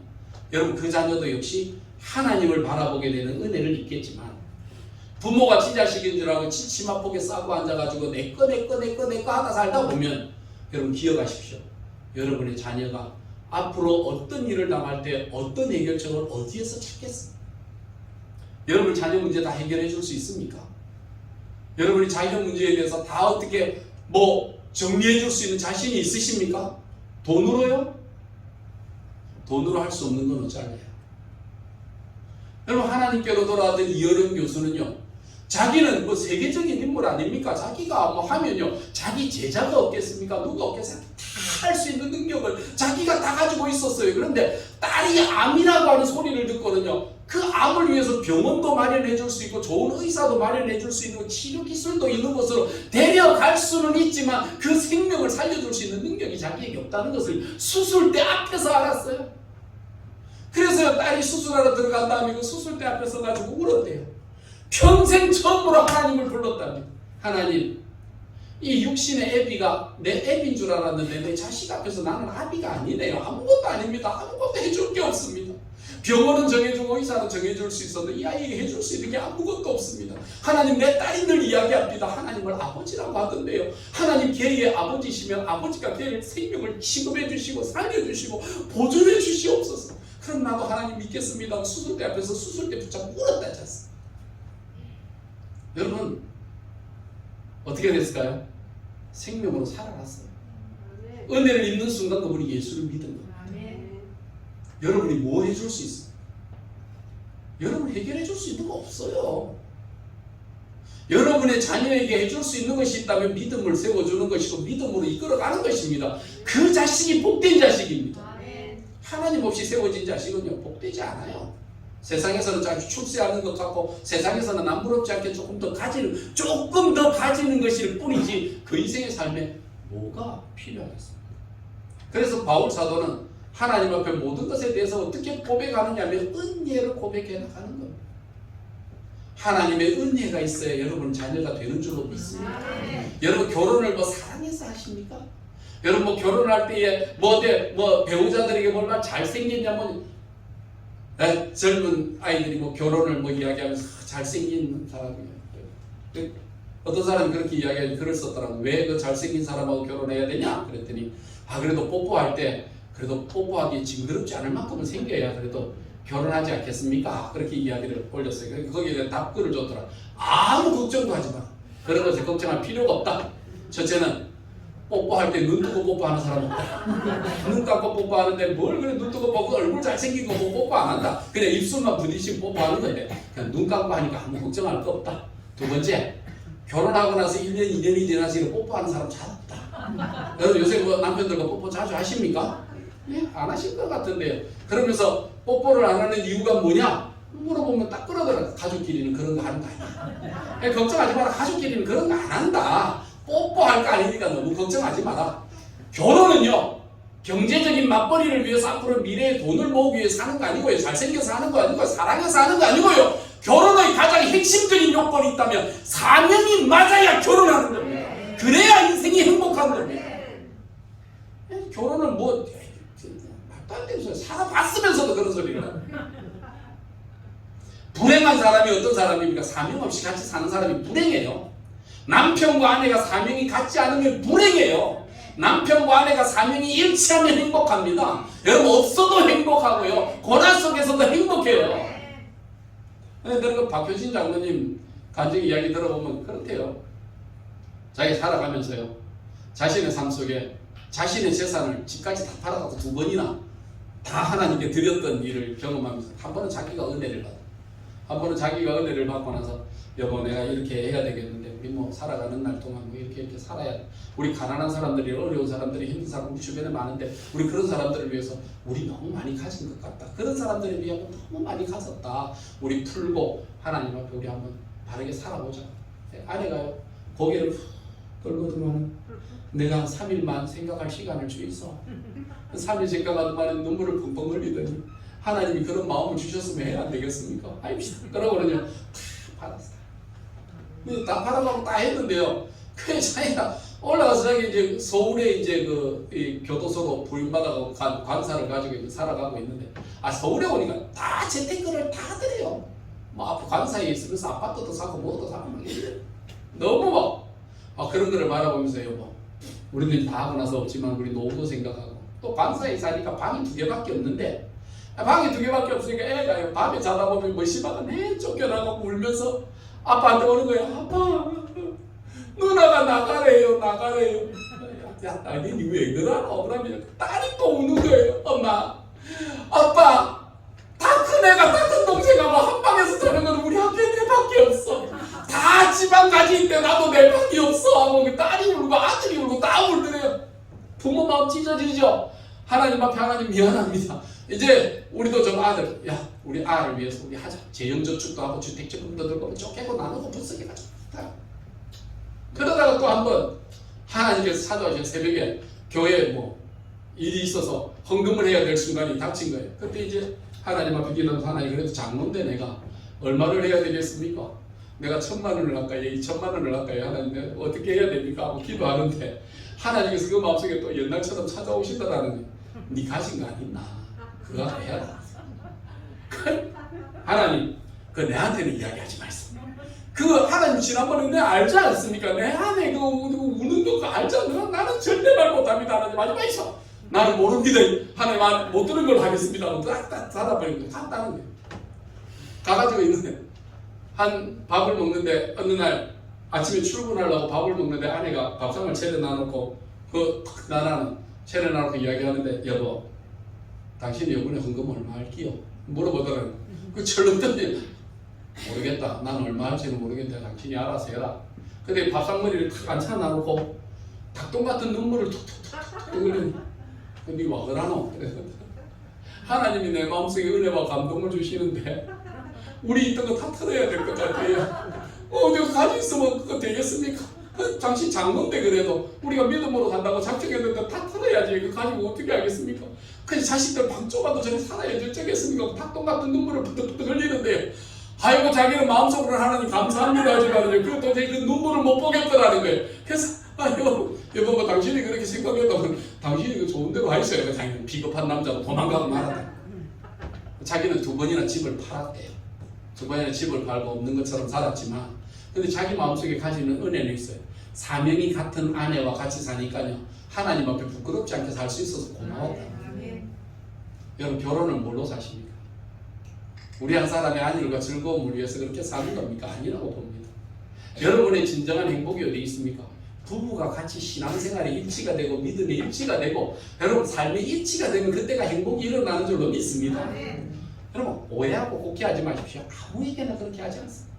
Speaker 4: 여러분, 그 자녀도 역시 하나님을 바라보게 되는 은혜를 입겠지만, 부모가 지 자식인 줄 알고 치마폭에 싸고 앉아가지고 내꺼 하다 살다 보면 여러분 기억하십시오. 여러분의 자녀가 앞으로 어떤 일을 당할 때 어떤 해결책을 어디에서 찾겠습니까? 여러분 자녀 문제 다 해결해 줄 수 있습니까? 여러분이 자녀 문제에 대해서 다 어떻게 정리해 줄 수 있는 자신이 있으십니까? 돈으로요? 돈으로 할 수 없는 건 어쩔래요? 여러분 하나님께로 돌아왔던 이어른 교수는요, 자기는 세계적인 인물 아닙니까? 자기가 하면요, 자기 제자가 없겠습니까? 누가 없겠습니까? 다 할 수 있는 능력을 자기가 다 가지고 있었어요. 그런데 딸이 암이라고 하는 소리를 듣거든요. 그 암을 위해서 병원도 마련해 줄 수 있고 좋은 의사도 마련해 줄 수 있는 치료 기술도 있는 것으로 데려갈 수는 있지만 그 생명을 살려줄 수 있는 능력이 자기에게 없다는 것을 수술대 앞에서 알았어요. 그래서 딸이 수술하러 들어간 다음에 그 수술대 앞에 서가지고 울었대요. 평생 처음으로 하나님을 불렀답니다. 하나님, 이 육신의 애비가 내 애비인 줄 알았는데 내 자식 앞에서 나는 아비가 아니네요. 아무것도 아닙니다. 아무것도 해줄 게 없습니다. 병원은 정해주고 의사는 정해줄 수 있었는데 이 아이에게 해줄 수 있는 게 아무것도 없습니다. 하나님, 내 딸이 늘 이야기합니다. 하나님을 아버지라고 하던데요. 하나님 걔의 아버지시면 아버지가 걔의 생명을 취급해 주시고 살려주시고 보존해 주시옵소서. 그럼 나도 하나님 믿겠습니다. 수술대 앞에서 수술대 붙잡고 울었다지 않습니까? 여러분 어떻게 됐을까요? 생명으로 살아났어요. 은혜를 입는 순간 그분이 예수를 믿은 겁니다. 여러분이 뭐 해줄 수 있어요? 여러분 해결해 줄 수 있는 거 없어요. 여러분의 자녀에게 해줄 수 있는 것이 있다면 믿음을 세워주는 것이고 믿음으로 이끌어가는 것입니다. 그 자식이 복된 자식입니다. 하나님 없이 세워진 자식은요, 복되지 않아요. 세상에서는 자주 출세하는 것 같고 세상에서는 남부럽지 않게 조금 더 가지는 것일 뿐이지 그 인생의 삶에 뭐가 필요하겠습니까? 그래서 바울 사도는 하나님 앞에 모든 것에 대해서 어떻게 고백하느냐면 은혜를 고백해 나가는 겁니다. 하나님의 은혜가 있어야 여러분 자녀가 되는 줄로 믿습니다. 여러분 결혼을 사랑해서 하십니까? 여러분 결혼할 때에 배우자들에게 얼마나 잘생겼냐면 젊은 아이들이 결혼을 이야기하면서 잘생긴 사람이에요. 어떤 사람이 그렇게 이야기하니 글을 썼더라고요. 왜 그 잘생긴 사람하고 결혼해야 되냐? 그랬더니 그래도 뽀뽀할 때 그래도 뽀뽀하기 징그럽지 않을 만큼은 생겨야 그래도 결혼하지 않겠습니까? 그렇게 이야기를 올렸어요. 거기에 답글을 줬더라. 아무 걱정도 하지 마. 그런 것에 걱정할 필요가 없다. 첫째는 뽀뽀할 때 눈 뜨고 뽀뽀하는 사람 없다. 눈 감고 뽀뽀하는데 뭘 그래 눈 뜨고 뽀뽀, 얼굴 잘생긴 거 보고 뽀뽀 안 한다. 그냥 입술만 부딪히면 뽀뽀하는 건데 그냥 눈 감고 하니까 아무 걱정할 거 없다. 두 번째, 결혼하고 나서 1년, 2년이 지나서 뽀뽀하는 사람 잘 없다. 여러분 요새 남편들과 뽀뽀 자주 하십니까? 네? 안 하실 것 같은데요. 그러면서 뽀뽀를 안 하는 이유가 뭐냐? 물어보면 딱 그러더라. 가족끼리는 그런 거 하는 거 아니야. 걱정하지 마라. 가족끼리는 그런 거 안 한다. 뽀뽀할 거 아니니까 너무 걱정하지 마라. 결혼은요, 경제적인 맞벌이를 위해서 앞으로 미래의 돈을 모으기 위해 사는 거 아니고요. 잘생겨서 하는 거 아니고요. 사랑해서 하는 거 아니고요. 결혼의 가장 핵심적인 요건이 있다면 사명이 맞아야 결혼하는 겁니다. 그래야 인생이 행복한 겁니다. 결혼을 말도 안 되는 소리 살아봤으면서도 그런 소리가. 불행한 사람이 어떤 사람입니까? 사명 없이 같이 사는 사람이 불행해요. 남편과 아내가 사명이 같지 않으면 불행해요. 남편과 아내가 사명이 일치하면 행복합니다. 여러분 없어도 행복하고요. 고난 속에서도 행복해요. 내가 박효신 장로님 간증 이야기 들어보면 그렇대요. 자기 살아가면서요, 자신의 삶 속에 자신의 재산을 집까지 다 팔아갖고 2번이나 다 하나님께 드렸던 일을 경험하면서 한 번은 자기가 은혜를 받아. 한 번은 자기가 은혜를 받고 나서 여보 내가 이렇게 해야 되겠는데 우리 살아가는 날 동안 이렇게 살아야 돼. 우리 가난한 사람들이, 어려운 사람들이, 힘든 사람 우리 주변에 많은데 우리 그런 사람들을 위해서 우리 너무 많이 가진 것 같다. 그런 사람들에 비하면 너무 많이 가졌다. 우리 풀고 하나님 앞에 우리 한번 바르게 살아보자. 아내가요 고개를 훅 떨거든만 내가 3일만 생각할 시간을 주이소. 3일 생각하던 말에 눈물을 펑펑 흘리더니 하나님이 그런 마음을 주셨으면 해야 안 되겠습니까? 아닙시다. 그러고 그러냐 다 받았어요. 다 받아가고 다 했는데요. 그 자기가 올라가서 자기 이제 서울에 이제 이 교도소로 부임받아가고 관사를 가지고 이제 살아가고 있는데 서울에 오니까 다 재테크를 다 하더래요. 앞으로 관사에 있으면서 아파트도 사고 뭐도 사고 막 이래. 너무 그런 거를 바라보면서 여보 우리는 다 하고 나서 없지만 우리 노후도 생각하고 또 관사에 사니까 방이 2개밖에 없는데 방이 2개밖에 없으니까 애가 밤에 자다 보면 뭐 시바가 내 쫓겨나가고 울면서 아빠한테 오는 거야. 아빠 누나가 나가래요. 야 딸이 왜 그러노? 그러면 딸이 또 우는 거예요. 엄마 아빠 다 큰 애가 다 큰 동생하고 한 방에서 자는 건 우리 학교에 내 밖에 없어. 다 지방 가지인데 나도 내 방이 없어 하고 그 딸이 울고 아들이 울고 다 울더래요. 부모 마음 찢어지죠. 하나님 앞에 하나님 미안합니다. 이제 우리도 좀 아들 야 우리 아를 위해서 우리 하자. 재형저축도 하고 주택적금도 들고 쪼개고 나누고 부쓰게 가자. 그러다가 또 한번 하나님께서 찾아오신 새벽에 교회에 뭐 일이 있어서 헌금을 해야 될 순간이 닥친 거예요. 그때 이제 하나님 앞에 기도하면서 하나님 그래도 장로인데 내가 얼마를 해야 되겠습니까? 내가 1,000만 원을 할까요? 2,000만 원을 할까요? 하나님 내가 어떻게 해야 됩니까? 하고 기도하는데 하나님께서 그 마음속에 또 옛날처럼 찾아오시더라는 거예요. 네 가진 거 아니나? 그거 해라. 하나님 그 내한테는 이야기하지 말씀. 그 하나님 지난번에 내가 알지 않습니까? 내 안에 그 우는 거 알지 않나? 나는 절대 말 못합니다. 하나님 마지막에 있어. 나는 모릅니다. 하나님 말 못 들은 걸 하겠습니다. 하고 딱 닫아버리고 갔다는 거예요. 가가지고 있는데 한 밥을 먹는데 어느 날 아침에 출근하려고 밥을 먹는데 아내가 밥상을 차려놔놓고 그 나라는 차려놔놓고 이야기하는데 여보 당신이 이번에 헌금 얼마 할게요? 물어보더라고요. 그 철렁더니 모르겠다. 난 얼마 할지는 모르겠는데 당신이 알아서 해라. 근데 밥상머리를 탁 앉혀놔놓고 닭똥 같은 눈물을 툭툭툭 흘리는 근데 와 그러노? 하나님이 내 마음속에 은혜와 감동을 주시는데 우리 있던 거 다 털어야 될 것 같아요. 내가 가지고 있으면 그거 되겠습니까? 당신 장로인데 그래도 우리가 믿음으로 산다고 작정했는데 다 털어야지. 그거 가지고 어떻게 하겠습니까? 그냥 자식들 방 좁아도 저는 살아야지 어쩌겠습니까? 닭똥 같은 눈물을 부득부득 흘리는데 아이고 자기는 마음속으로 하나님 감사합니다 하지만요 그 도저히 그 눈물을 못 보겠더라는 거예요. 그래서 여보 뭐 당신이 그렇게 생각했다면 당신이 그 좋은 데로 가 있어요. 자기는 비겁한 남자고 도망가고 말았다. 자기는 2번이나 집을 팔았대요. 2번이나 집을 팔고 없는 것처럼 살았지만 근데 자기 마음속에 가지는 은혜는 있어요. 사명이 같은 아내와 같이 사니까요 하나님 앞에 부끄럽지 않게 살 수 있어서 고마웠다. 여러분 결혼을 뭘로 사십니까? 우리 한 사람의 안일과 즐거움을 위해서 그렇게 사는 겁니까? 아니라고 봅니다. 여러분의 진정한 행복이 어디 있습니까? 부부가 같이 신앙생활에 일치가 되고 믿음에 일치가 되고 여러분 삶에 일치가 되면 그때가 행복이 일어나는 줄로 믿습니다. 여러분 오해하고 곡해하지 마십시오. 아무에게나 그렇게 하지 않습니다.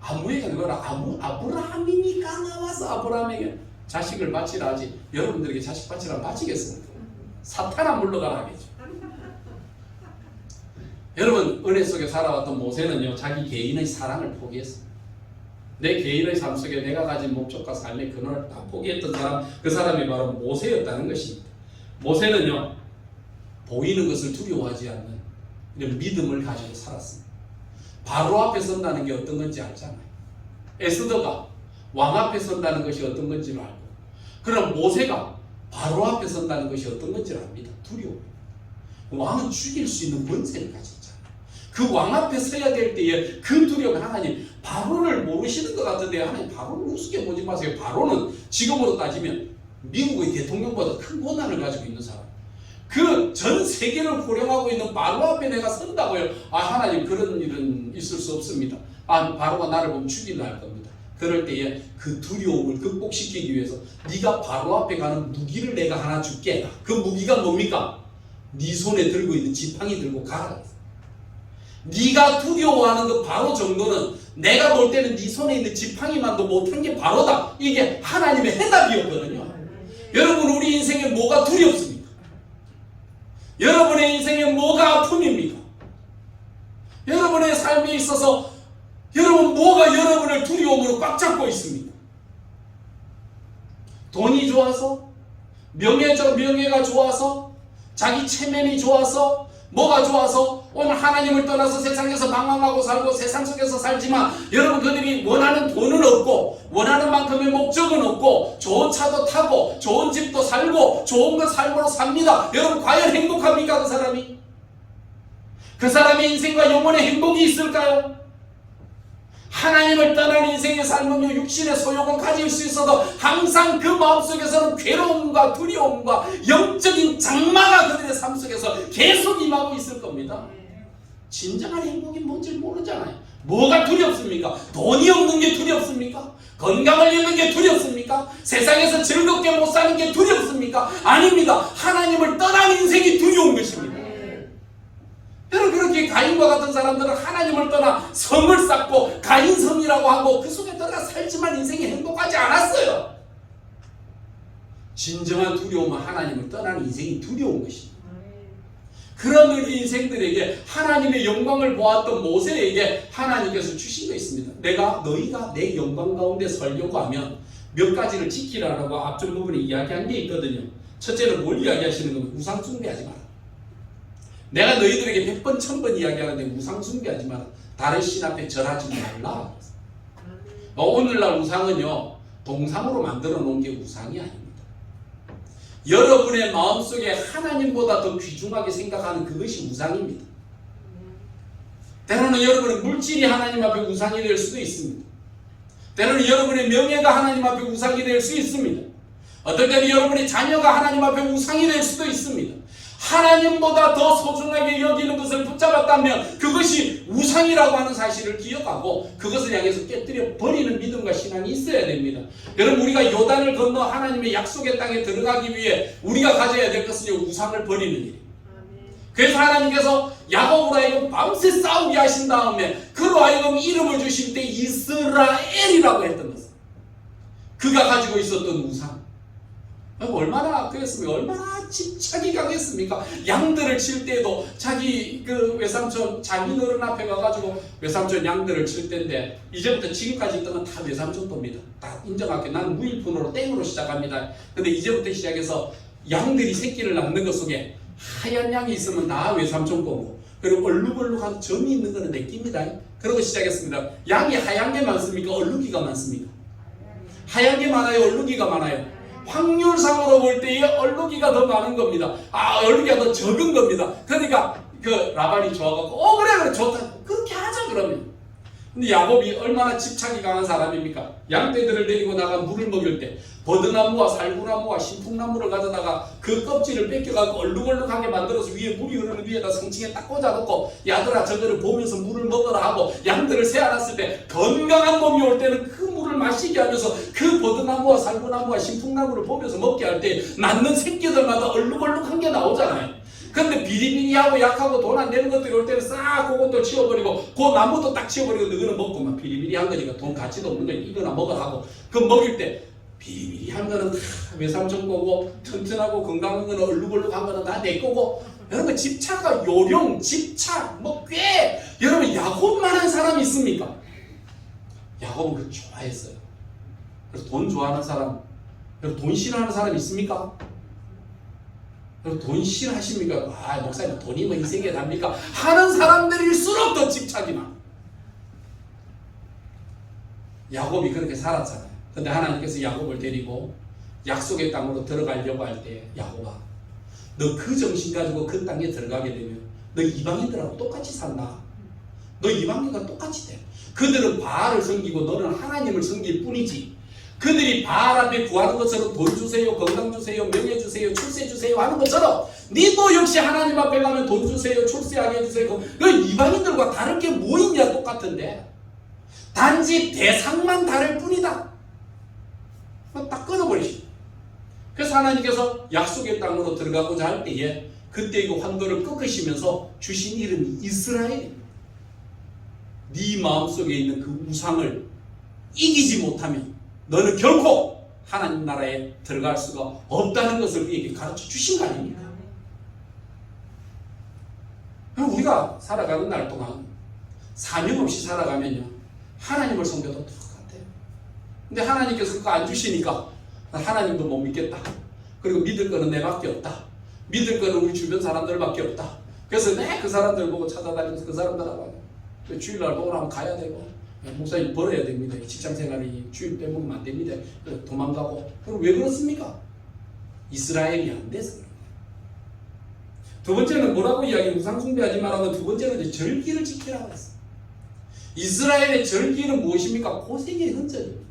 Speaker 4: 아무에게나 그러나 아브라함이니까 나와서 아브라함에게 자식을 바치라 하지 여러분들에게 자식 바치라 바치겠습니까? 사탄아 물러가라 하겠죠. 여러분 은혜 속에 살아왔던 모세는요 자기 개인의 사랑을 포기했습니다. 내 개인의 삶 속에 내가 가진 목적과 삶의 근원을 다 포기했던 사람 그 사람이 바로 모세였다는 것입니다. 모세는요 보이는 것을 두려워하지 않는 이런 믿음을 가지고 살았습니다. 바로 앞에 선다는 게 어떤 건지 알잖아요. 에스더가 왕 앞에 선다는 것이 어떤 건지를 알고 그럼 모세가 바로 앞에 선다는 것이 어떤 건지를 압니다. 두려워. 왕은 죽일 수 있는 권세를 가졌잖아요. 그 왕 앞에 서야 될 때에 그 두려움 하나님 바로를 모르시는 것 같은데 하나님 바로를 우습게 보지 마세요. 바로는 지금으로 따지면 미국의 대통령보다 큰 권한을 가지고 있는 사람. 그 전 세계를 호령하고 있는 바로 앞에 내가 선다고요. 하나님 그런 일은 있을 수 없습니다. 바로가 나를 보면 죽이려 할 겁니다. 그럴 때에 그 두려움을 극복시키기 위해서 네가 바로 앞에 가는 무기를 내가 하나 줄게. 그 무기가 뭡니까? 네 손에 들고 있는 지팡이 들고 가라. 네가 두려워하는 그 바로 정도는 내가 볼 때는 네 손에 있는 지팡이만도 못한 게 바로다. 이게 하나님의 해답이었거든요. 여러분 우리 인생에 뭐가 두렵습니까? 여러분의 인생에 뭐가 아픔입니까? 여러분의 삶에 있어서 여러분 뭐가 여러분을 두려움으로 꽉 잡고 있습니까? 돈이 좋아서? 명예가 좋아서? 자기 체면이 좋아서? 뭐가 좋아서? 오늘 하나님을 떠나서 세상에서 방황하고 살고 세상 속에서 살지만 여러분 그들이 원하는 돈은 없고 원하는 만큼의 목적은 없고 좋은 차도 타고 좋은 집도 살고 좋은 거 삶으로 삽니다. 여러분 과연 행복합니까? 그 사람이? 그 사람의 인생과 영혼의 행복이 있을까요? 하나님을 떠난 인생의 삶은요, 육신의 소욕은 가질 수 있어도 항상 그 마음속에서는 괴로움과 두려움과 영적인 장마가 그들의 삶 속에서 계속 임하고 있을 겁니다. 진정한 행복이 뭔지 모르잖아요. 뭐가 두렵습니까? 돈이 없는 게 두렵습니까? 건강을 잃는 게 두렵습니까? 세상에서 즐겁게 못 사는 게 두렵습니까? 아닙니다. 하나님을 떠난 인생이 두려운 것입니다. 여러분, 그렇게 가인과 같은 사람들은 하나님을 떠나 성을 쌓고 가인성이라고 하고 그 속에 들어가 살지만 인생이 행복하지 않았어요. 진정한 두려움은 하나님을 떠나는 인생이 두려운 것입니다. 그런 우리 인생들에게 하나님의 영광을 보았던 모세에게 하나님께서 주신 거 있습니다. 너희가 내 영광 가운데 서려고 하면 몇 가지를 지키라라고 앞전 부분에 이야기한 게 있거든요. 첫째는 뭘 이야기하시는 거면 우상 숭배하지 마라. 내가 너희들에게 100번 1000번 이야기하는데 우상 숭배하지 마라. 다른 신 앞에 절하지 말라. 오늘날 우상은요, 동상으로 만들어 놓은 게 우상이 아닙니다. 여러분의 마음속에 하나님보다 더 귀중하게 생각하는 그것이 우상입니다. 때로는 여러분의 물질이 하나님 앞에 우상이 될 수도 있습니다. 때로는 여러분의 명예가 하나님 앞에 우상이 될 수 있습니다. 어떨 때는 여러분의 자녀가 하나님 앞에 우상이 될 수도 있습니다. 하나님보다 더 소중하게 여기는 것을 붙잡았다면 그것이 우상이라고 하는 사실을 기억하고 그것을 향해서 깨뜨려 버리는 믿음과 신앙이 있어야 됩니다. 여러분, 우리가 요단을 건너 하나님의 약속의 땅에 들어가기 위해 우리가 가져야 될 것은 우상을 버리는 일입니다. 그래서 하나님께서 야곱으로 하여금 밤새 싸우게 하신 다음에 그로 하여금 이름을 주실 때 이스라엘이라고 했던 것은 그가 가지고 있었던 우상, 얼마나 그랬습니까? 얼마나 집착이 강했습니까? 양들을 칠 때도 자기 그 외삼촌 자기 어른 앞에 가가지고 외삼촌 양들을 칠 때인데 이제부터 지금까지 있던 건 다 외삼촌 겁니다. 다 인정할게. 난 무일푼으로 땡으로 시작합니다. 근데 이제부터 시작해서 양들이 새끼를 낳는 것 속에 하얀 양이 있으면 다 외삼촌 거고, 그리고 얼룩얼룩한 점이 있는 거는 내 끼입니다. 그러고 시작했습니다. 양이 하얀 게 많습니까? 얼룩이가 많습니까? 하얀 게 많아요? 얼룩이가 많아요? 확률상으로 볼 때에 얼룩이가 더 많은 겁니다. 얼룩이가 더 적은 겁니다. 그러니까 그 라반이 좋아갖고 그래 좋다 그렇게 하자 그러면. 근데 야곱이 얼마나 집착이 강한 사람입니까? 양떼들을 데리고 나가 물을 먹일 때 버드나무와 살구나무와 신풍나무를 가져다가 그 껍질을 뺏겨갖고 얼룩얼룩하게 만들어서 위에 물이 흐르는 위에다 성층에 딱 꽂아놓고 야들아 저거를 보면서 물을 먹어라 하고 양들을 세워놨을 때 건강한 몸이 올 때는 그 물을 마시게 하면서 그 버드나무와 살구나무와 신풍나무를 보면서 먹게 할 때 낳는 새끼들마다 얼룩얼룩한 게 나오잖아요. 근데 비리비리하고 약하고 돈 안 되는 것들이 올 때는 싹 그것도 치워버리고 그 나무도 딱 치워버리고 너희는 먹고 막 비리비리한 거니까 돈 가치도 없는 거니까 이거나 먹으라 하고 그 먹일 때 비리비리한 거는 다 외삼촌 거고 튼튼하고 건강한 거는 얼룩얼룩한 거는 다 내 거고. 여러분, 집착과 요령, 집착, 꽤 여러분 야곱만한 사람이 있습니까? 야곱은 그거 좋아했어요. 그래서 돈 좋아하는 사람, 여러분 돈 싫어하는 사람 있습니까? 돈 싫어하십니까? 목사님 돈이 뭐 인생에 답니까? 하는 사람들일수록 더 집착이 많아. 야곱이 그렇게 살았잖아요. 근데 하나님께서 야곱을 데리고 약속의 땅으로 들어가려고 할 때 야곱아, 너 그 정신 가지고 그 땅에 들어가게 되면 너 이방인들하고 똑같이 산다. 너 이방인과 똑같이 돼. 그들은 바알을 섬기고 너는 하나님을 섬길 뿐이지. 그들이 바알 앞에 구하는 것처럼 돈 주세요, 건강 주세요, 명예 주세요, 출세 주세요 하는 것처럼 니도 역시 하나님 앞에 가면 돈 주세요, 출세하게 해주세요. 그 이방인들과 다를 게 뭐 있냐? 똑같은데 단지 대상만 다를 뿐이다. 딱 끊어버리시죠. 그래서 하나님께서 약속의 땅으로 들어가고자 할 때에 그때 그 환도를 꺾으시면서 주신 이름이 이스라엘입니다. 네 마음속에 있는 그 우상을 이기지 못하면 너는 결코 하나님 나라에 들어갈 수가 없다는 것을 우리에게 가르쳐 주신 거 아닙니까? 우리가 살아가는 날 동안 사명 없이 살아가면요 하나님을 섬겨도 똑같아요. 근데 하나님께서 그거 안 주시니까 하나님도 못 믿겠다. 그리고 믿을 거는 내밖에 없다. 믿을 거는 우리 주변 사람들밖에 없다. 그래서 내 그 사람들 보고 찾아다니면서 그 사람들하고 주일날 보러 하면 가야 되고, 목사님 벌어야 됩니다. 직장생활이 주일 빼먹으면 안 됩니다. 도망가고. 그럼 왜 그렇습니까? 이스라엘이 안 돼서 그런 거예요. 두 번째는 뭐라고 이야기해요? 우상 숭배하지 말라고. 두 번째는 이제 절기를 지키라고 했어요. 이스라엘의 절기는 무엇입니까? 고생의 흔적입니다.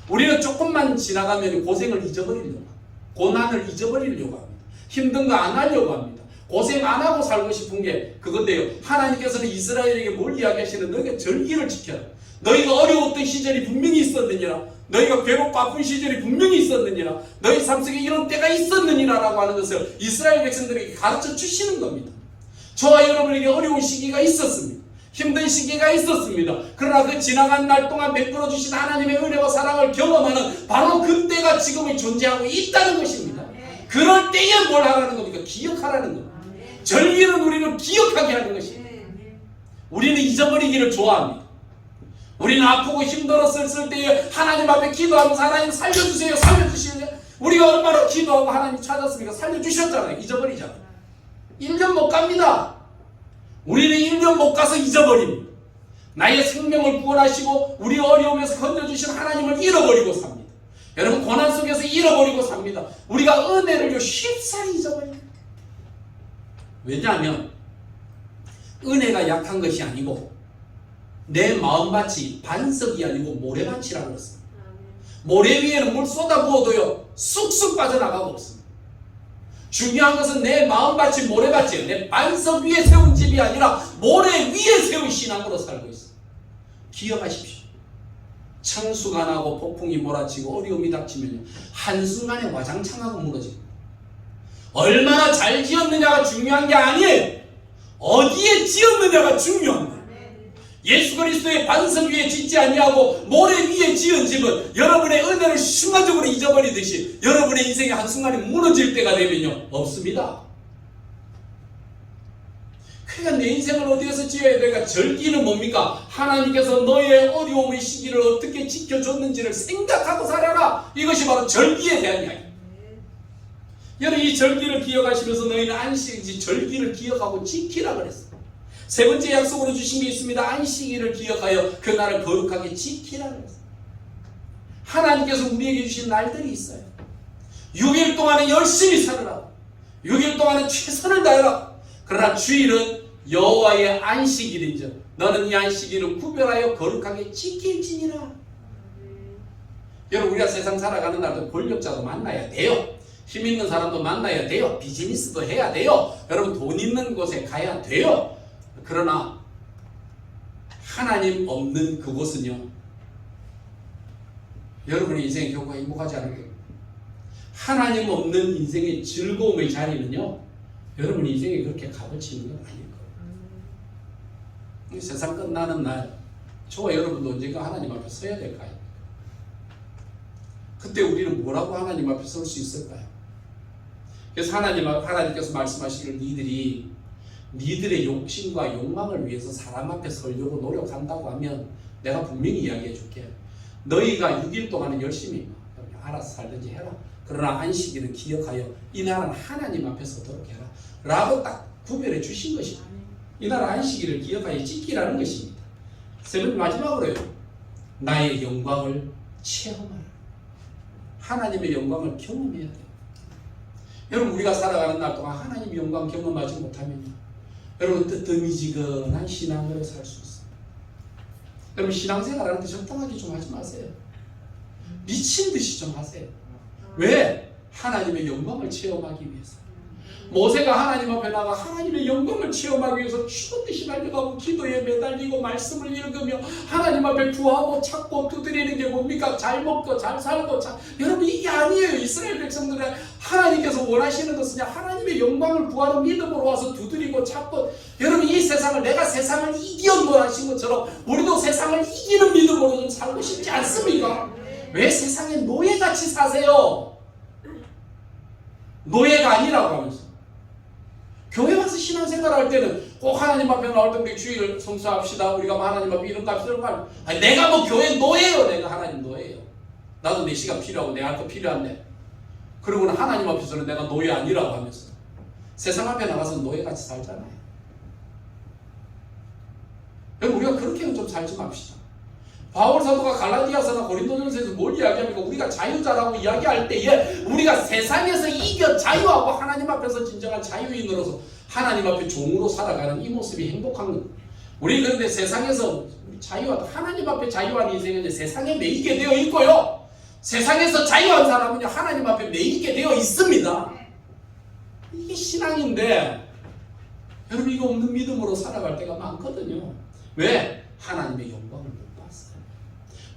Speaker 4: 우리는 조금만 지나가면 고생을 잊어버리려고 합니다. 고난을 잊어버리려고 합니다. 힘든 거 안 하려고 합니다. 고생 안 하고 살고 싶은 게 그건데요. 하나님께서는 이스라엘에게 뭘 이야기하시는? 너희가 절기를 지켜라. 너희가 어려웠던 시절이 분명히 있었느니라. 너희가 괴롭고 아픈 시절이 분명히 있었느니라. 너희 삶 속에 이런 때가 있었느니라 라고 하는 것을 이스라엘 백성들에게 가르쳐 주시는 겁니다. 저와 여러분에게 어려운 시기가 있었습니다. 힘든 시기가 있었습니다. 그러나 그 지나간 날 동안 베풀어 주신 하나님의 은혜와 사랑을 경험하는 바로 그때가 지금은 존재하고 있다는 것입니다. 그럴 때에 뭘 하라는 겁니까? 기억하라는 겁니다. 절기는 우리는 기억하게 하는 것입니다. 우리는 잊어버리기를 좋아합니다. 우리는 아프고 힘들어 쓸 때에 하나님 앞에 기도하면서 하나님 살려주세요, 살려주실래요? 우리가 얼마나 기도하고 하나님 찾았습니까? 살려주셨잖아요. 잊어버리잖아요. 1년 못 갑니다. 우리는 1년 못 가서 잊어버립니다. 나의 생명을 구원하시고 우리 어려움에서 건져주신 하나님을 잃어버리고 삽니다. 여러분 고난 속에서 잃어버리고 삽니다. 우리가 은혜를 쉽사리 잊어버립니다. 왜냐하면 은혜가 약한 것이 아니고 내 마음밭이 반석이 아니고 모래밭이라고 그랬습니다. 모래 위에는 물 쏟아부어도요 쑥쑥 빠져나가고 없습니다. 중요한 것은 내 마음밭이 모래밭이에요. 내 반석 위에 세운 집이 아니라 모래 위에 세운 신앙으로 살고 있어요. 기억하십시오. 창수가 나고 폭풍이 몰아치고 어려움이 닥치면 한순간에 와장창하고 무너집니다. 얼마나 잘 지었느냐가 중요한 게 아니에요. 어디에 지었느냐가 중요한 거예요. 예수 그리스도의 반석 위에 짓지 아니하고 모래 위에 지은 집은 여러분의 은혜를 순간적으로 잊어버리듯이 여러분의 인생이 한순간에 무너질 때가 되면요 없습니다. 그러니까 내 인생을 어디에서 지어야 될까? 절기는 뭡니까? 하나님께서 너의 어려움의 시기를 어떻게 지켜줬는지를 생각하고 살아라. 이것이 바로 절기에 대한 이야기입니다. 여러분 이 절기를 기억하시면서 너희는 안식일이 절기를 기억하고 지키라 그랬어요. 세 번째 약속으로 주신 게 있습니다. 안식일을 기억하여 그 날을 거룩하게 지키라 그랬어요. 하나님께서 우리에게 주신 날들이 있어요. 6일 동안은 열심히 살아라. 6일 동안은 최선을 다해라. 그러나 주일은 여호와의 안식일이죠. 너는 이 안식일을 구별하여 거룩하게 지킬지니라. 여러분 우리가 세상 살아가는 날도 권력자도 만나야 돼요. 힘 있는 사람도 만나야 돼요. 비즈니스도 해야 돼요. 여러분 돈 있는 곳에 가야 돼요. 그러나 하나님 없는 그곳은요 여러분의 인생의 경우가 행복하지 않을 거예요. 하나님 없는 인생의 즐거움의 자리는요 여러분 인생이 그렇게 값어치 있는 건 아닐 거예요. 세상 끝나는 날 저와 여러분도 언젠가 하나님 앞에 서야 될까요? 그때 우리는 뭐라고 하나님 앞에 설 수 있을까요? 그래서 하나님께서 말씀하시기를 니들의 욕심과 욕망을 위해서 사람 앞에 서려고 노력한다고 하면 내가 분명히 이야기해 줄게. 너희가 6일 동안은 열심히 알아서 살든지 해라. 그러나 안식일은 기억하여 이 날은 하나님 앞에 서도록 해라 라고 딱 구별해 주신 것입니다. 이 날 안식일을 기억하여 지키라는 것입니다. 세 번째 마지막으로요. 나의 영광을 체험하라. 하나님의 영광을 경험해야 돼요. 여러분 우리가 살아가는 날 동안 하나님의 영광 경험하지 못하면요 여러분 뜨뜻미지근한 신앙으로 살 수 있어요. 여러분 신앙생활하는데 적당하게 좀 하지 마세요. 미친 듯이 좀 하세요. 왜? 하나님의 영광을 체험하기 위해서. 모세가 하나님 앞에 나가 하나님의 영광을 체험하기 위해서 죽었듯이 달려가고 기도에 매달리고 말씀을 읽으며 하나님 앞에 구하고 찾고 두드리는 게 뭡니까? 잘 먹고 잘 살고 여러분 이게 아니에요. 이스라엘 백성들의 하나님께서 원하시는 것은 하나님의 영광을 구하는 믿음으로 와서 두드리고 찾고 여러분 이 세상을 내가 세상을 이겨노하신 것처럼 우리도 세상을 이기는 믿음으로 좀 살고 싶지 않습니까? 왜 세상에 노예같이 사세요? 노예가 아니라고 하면서 교회 와서 신앙생활 할 때는 꼭 하나님 앞에 나올 때 우리 주일을 성수합시다. 우리가 하나님 앞에 이런 값 이런 말. 아니 내가 뭐 교회 노예요. 내가 하나님 노예요. 나도 내 시간 필요하고 내 할 거 필요한데. 그러고는 하나님 앞에서는 내가 노예 아니라고 하면서 세상 앞에 나가서 노예같이 살잖아요. 여러분 우리가 그렇게는 좀 살지 맙시다. 바울 사도가 갈라디아서나 고린도전서에서 뭘 이야기합니까? 우리가 자유자라고 이야기할 때에 우리가 세상에서 이겨 자유하고 하나님 앞에서 진정한 자유인으로서 하나님 앞에 종으로 살아가는 이 모습이 행복한 것. 우리 그런데 세상에서 자유하다. 하나님 앞에 자유한 인생은 이제 세상에 매이게 되어 있고요. 세상에서 자유한 사람은 하나님 앞에 매이게 되어 있습니다. 이게 신앙인데 여러분 이거 없는 믿음으로 살아갈 때가 많거든요. 왜? 하나님의 영광을 못 봤어요.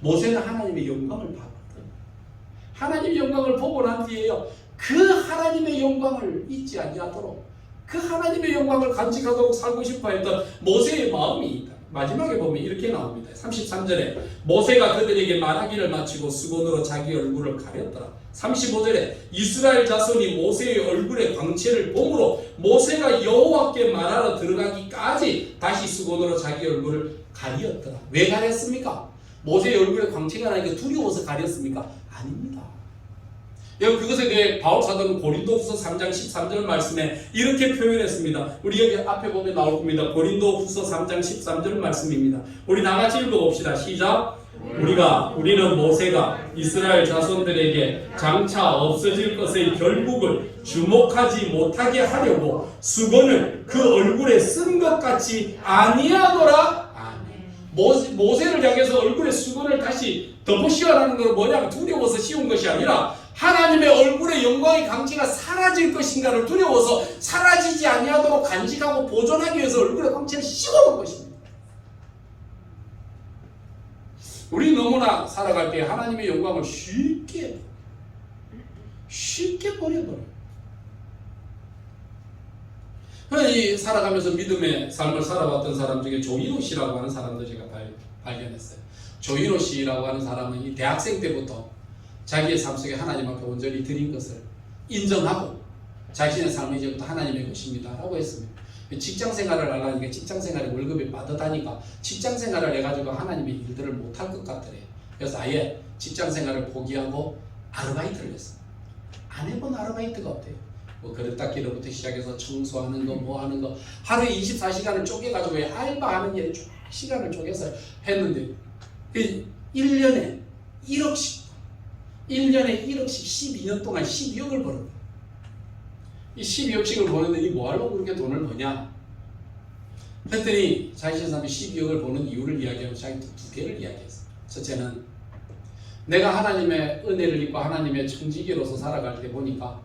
Speaker 4: 모세는 하나님의 영광을 봤거든요. 하나님의 영광을 보고 난 뒤에요. 그 하나님의 영광을 잊지 아니하도록 그 하나님의 영광을 간직하도록 살고 싶어 했던 모세의 마음이 있다. 마지막에 보면 이렇게 나옵니다. 33절에 모세가 그들에게 말하기를 마치고 수건으로 자기 얼굴을 가렸더라. 35절에 이스라엘 자손이 모세의 얼굴의 광채를 보므로 모세가 여호와께 말하러 들어가기까지 다시 수건으로 자기 얼굴을 가렸더라. 왜 가렸습니까? 모세의 얼굴에 광채가 나니까 두려워서 가렸습니까? 아닙니다. 여러분 그것에 대해 바울 사도는 고린도후서 3장 13절 말씀에 이렇게 표현했습니다. 우리 여기 앞에 보면 나올 겁니다. 고린도후서 3장 13절 말씀입니다. 우리 나같이 읽어봅시다. 시작. 우리는 모세가 이스라엘 자손들에게 장차 없어질 것의 결국을 주목하지 못하게 하려고 수건을 그 얼굴에 쓴 것 같이 아니하노라. 모세를 향해서 얼굴에 수건을 다시 덮어 씌워라는 건 뭐냐면 두려워서 씌운 것이 아니라 하나님의 얼굴의 영광의 광채가 사라질 것인가를 두려워서 사라지지 아니하도록 간직하고 보존하기 위해서 얼굴에 광채를 씌워놓은 것입니다. 우리 너무나 살아갈 때 하나님의 영광을 쉽게 버려버려요. 이 살아가면서 믿음의 삶을 살아왔던 사람 중에 조인호 씨라고 하는 사람도 제가 발견했어요. 조인호 씨라고 하는 사람은 이 대학생 때부터 자기의 삶 속에 하나님 앞에 온전히 드린 것을 인정하고 자신의 삶이 이제부터 하나님의 것입니다 라고 했습니다. 직장 생활을 하려니까 직장 생활에 월급이 빠듯하니까 직장 생활을 해가지고 하나님의 일들을 못할 것 같더래요. 그래서 아예 직장 생활을 포기하고 아르바이트를 했습니다. 안 해본 아르바이트가 없대요. 뭐 그릇 닦기로부터 시작해서 청소하는 거 뭐 하는 거 하루에 24시간을 쪼개가지고 알바하는 일에 시간을 쪼개서 했는데 1년에 1억씩 12년 동안 12억을 벌었어요. 이 12억씩을 버는데 이 뭐하려고 그렇게 돈을 버냐? 했더니 자신의 삶에 12억을 버는 이유를 이야기하고 자기 두 개를 이야기했어요. 첫째는 내가 하나님의 은혜를 입고 하나님의 청지기로서 살아갈 때 보니까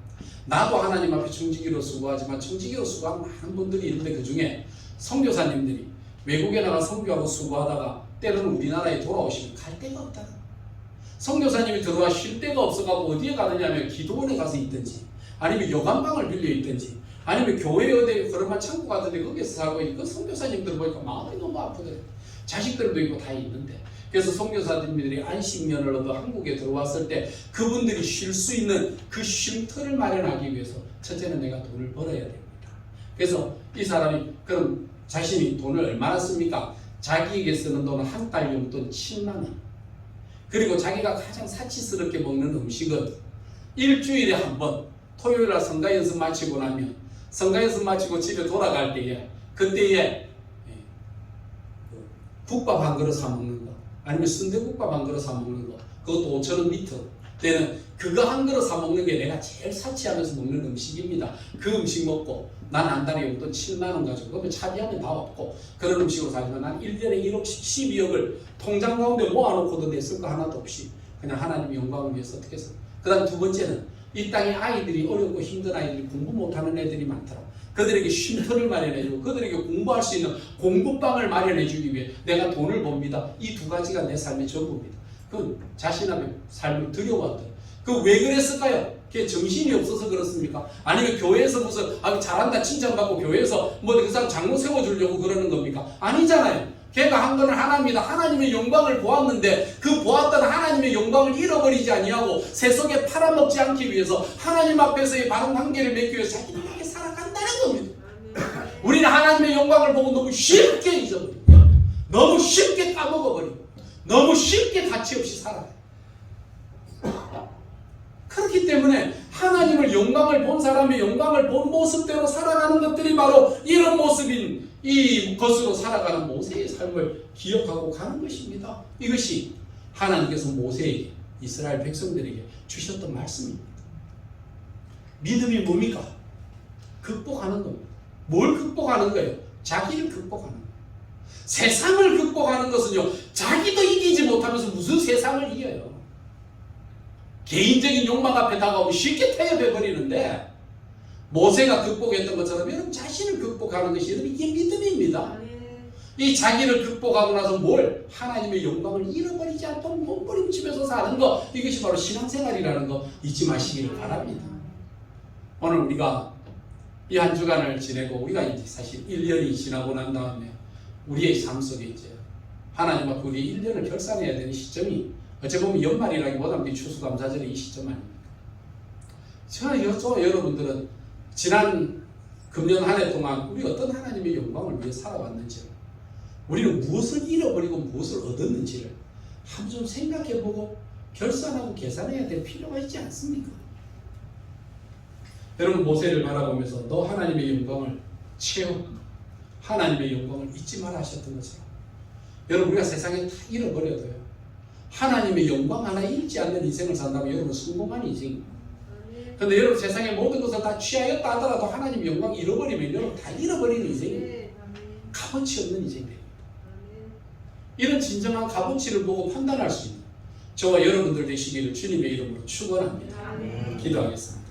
Speaker 4: 나도 하나님 앞에 청지기로 수고하지만 청지기로 수고한 많은 분들이 있는데 그 중에 선교사님들이 외국에 나가 선교하고 수고하다가 때로는 우리나라에 돌아오시면 갈 데가 없다. 선교사님이 들어와 쉴 데가 없어가지고 어디에 가느냐 하면 기도원에 가서 있든지 아니면 여관방을 빌려 있든지 아니면 교회 어디 그런만 창고 같은데 거기서 살고 있고 선교사님들 보니까 마음이 너무 아프더래요. 자식들도 있고 다 있는데 그래서 선교사님들이 안식년을 얻어 한국에 들어왔을 때 그분들이 쉴 수 있는 그 쉼터를 마련하기 위해서 첫째는 내가 돈을 벌어야 됩니다. 그래서 이 사람이 그럼 자신이 돈을 얼마나 씁니까? 자기에게 쓰는 돈은 한 달 용돈 7만 원. 그리고 자기가 가장 사치스럽게 먹는 음식은 일주일에 한 번 토요일날 성가 연습 마치고 나면 성가 연습 마치고 집에 돌아갈 때에 그때에 국밥 한 그릇 사 먹는 거 아니면 순대국밥 한 그릇 사 먹는 거 그것도 5,000원 밑으로 때는 그거 한 그릇 사 먹는 게 내가 제일 사치하면서 먹는 음식입니다. 그 음식 먹고 난 한 달에 용돈 7만 원 가지고 그러면 차비하면 다 없고 그런 음식으로 살지만 난 1년에 1억씩 12억을 통장 가운데 모아놓고도 냈을 거 하나도 없이 그냥 하나님의 영광을 위해서 어떻게 해서 그 다음 두 번째는 이 땅에 아이들이 어렵고 힘든 아이들이 공부 못하는 애들이 많더라. 그들에게 쉼터를 마련해주고 그들에게 공부할 수 있는 공부방을 마련해주기 위해 내가 돈을 법니다. 이 두 가지가 내 삶의 전부입니다. 그 자신의 삶을 들여왔다. 그 왜 그랬을까요? 그게 정신이 없어서 그렇습니까? 아니면 교회에서 무슨 잘한다 칭찬받고 교회에서 뭐 그 사람 장로 세워주려고 그러는 겁니까? 아니잖아요. 걔가 한 거는 하나입니다. 하나님의 영광을 보았는데 그 보았던 하나님의 영광을 잃어버리지 아니하고 세속에 팔아먹지 않기 위해서 하나님 앞에서의 바른 관계를 맺기 위해서 자기만하게 살아간다는 겁니다. 우리는 하나님의 영광을 보고 너무 쉽게 잊어버리고 너무 쉽게 까먹어버리고 너무 쉽게 가치 없이 살아가요. 그렇기 때문에 하나님을 영광을 본 사람의 영광을 본 모습대로 살아가는 것들이 바로 이런 모습인 이 것으로 살아가는 모세의 삶을 기억하고 가는 것입니다. 이것이 하나님께서 모세에게 이스라엘 백성들에게 주셨던 말씀입니다. 믿음이 뭡니까? 극복하는 겁니다. 뭘 극복하는 거예요? 자기를 극복하는 거예요. 세상을 극복하는 것은요, 자기도 이기지 못하면서 무슨 세상을 이겨요. 개인적인 욕망 앞에 다가오면 쉽게 타협해 버리는데, 모세가 극복했던 것처럼 여러분 자신을 극복하는 것이 여러분 이게 믿음입니다. 이 자기를 극복하고 나서 하나님의 영광을 잃어버리지 않도록 몸부림치면서 사는 것, 이것이 바로 신앙생활이라는 거 잊지 마시기를 바랍니다. 오늘 우리가 이 한 주간을 지내고 우리가 이제 사실 1년이 지나고 난 다음에 우리의 삶 속에 이제 하나님 앞에 우리 1년을 결산해야 되는 시점이 어찌 보면 연말이라기보다는 추수감사절의 이 시점 아닙니까? 저와 여러분들은 지난 금년 한 해 동안 우리 어떤 하나님의 영광을 위해 살아왔는지를, 우리는 무엇을 잃어버리고 무엇을 얻었는지를 한번 좀 생각해보고 결산하고 계산해야 될 필요가 있지 않습니까? 여러분, 모세를 바라보면서 너 하나님의 영광을 채워, 하나님의 영광을 잊지 마라 하셨던 것처럼, 여러분 우리가 세상에 다 잃어버려도요, 하나님의 영광 하나 잃지 않는 인생을 산다면 여러분 성공한 인생입니다. 그런데 여러분 세상의 모든 것을 다 취하였다 하더라도 하나님의 영광 잃어버리면 여러분 다 잃어버리는 인생입니다. 값어치 없는 인생입니다. 이런 진정한 값어치를 보고 판단할 수 있는 저와 여러분들 되시기를 주님의 이름으로 축원합니다. 기도하겠습니다.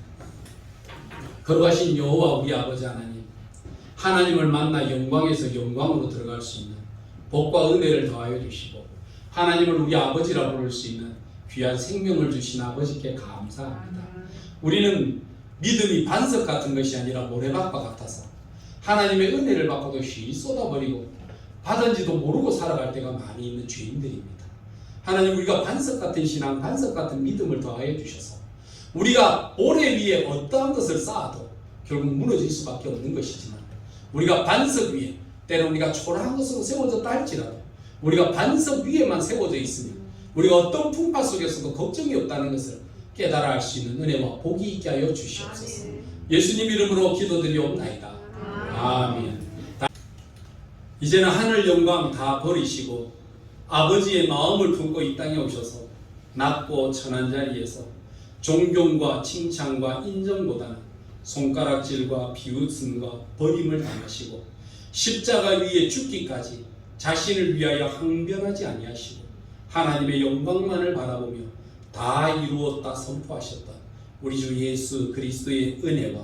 Speaker 4: 거룩하신 여호와 우리 아버지 하나님, 하나님을 만나 영광에서 영광으로 들어갈 수 있는 복과 은혜를 더하여 주시고, 하나님을 우리 아버지라 부를 수 있는 귀한 생명을 주신 아버지께 감사합니다. 우리는 믿음이 반석 같은 것이 아니라 모래밭과 같아서 하나님의 은혜를 받고도 휘 쏟아버리고 받은지도 모르고 살아갈 때가 많이 있는 죄인들입니다. 하나님, 우리가 반석 같은 신앙, 반석 같은 믿음을 더하여 주셔서 우리가 모래 위에 어떠한 것을 쌓아도 결국 무너질 수밖에 없는 것이지만, 우리가 반석 위에, 때로 우리가 초라한 것으로 세워졌다 할지라도 우리가 반석 위에만 세워져 있으면 우리가 어떤 풍파 속에서도 걱정이 없다는 것을 깨달아 알 수 있는 은혜와 복이 있게 하여 주시옵소서. 예수님 이름으로 기도드리옵나이다. 아멘. 이제는 하늘 영광 다 버리시고 아버지의 마음을 품고 이 땅에 오셔서 낮고 천한 자리에서 존경과 칭찬과 인정보다는 손가락질과 비웃음과 버림을 당하시고 십자가 위에 죽기까지 자신을 위하여 항변하지 아니하시고 하나님의 영광만을 바라보며 다 이루었다 선포하셨던 우리 주 예수 그리스도의 은혜와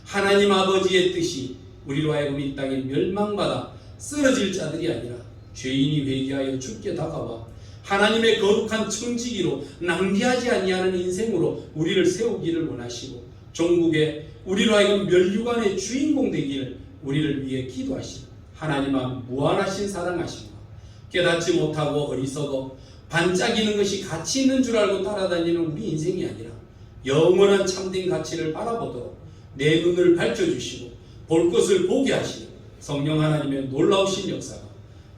Speaker 4: 하나님 아버지의 뜻이 우리로 하여금 이 땅에 멸망받아 쓰러질 자들이 아니라 죄인이 회개하여 죽게 다가와 하나님의 거룩한 청지기로 낭비하지 아니하는 인생으로 우리를 세우기를 원하시고, 종국에 우리로 하여금 멸류관의 주인공 되기를 우리를 위해 기도하시고, 하나님 앞 무한하신 사랑하심과 깨닫지 못하고 어리석어 반짝이는 것이 가치 있는 줄 알고 따라다니는 우리 인생이 아니라 영원한 참된 가치를 바라보도록 내 눈을 밝혀주시고 볼 것을 보게 하시는 성령 하나님의 놀라우신 역사가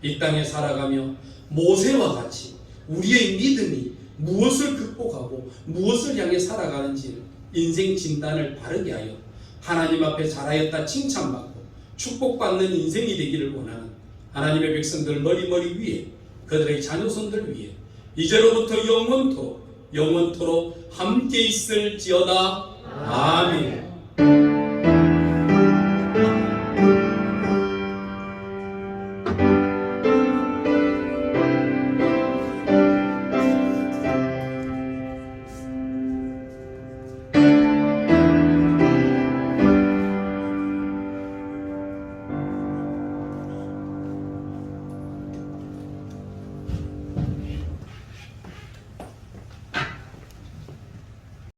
Speaker 4: 이 땅에 살아가며 모세와 같이 우리의 믿음이 무엇을 극복하고 무엇을 향해 살아가는지 인생 진단을 바르게 하여 하나님 앞에 잘하였다 칭찬받고 축복받는 인생이 되기를 원하는 하나님의 백성들 머리 위에, 그들의 자녀손들 위에 이제로부터 영원토록 함께 있을지어다. 아멘.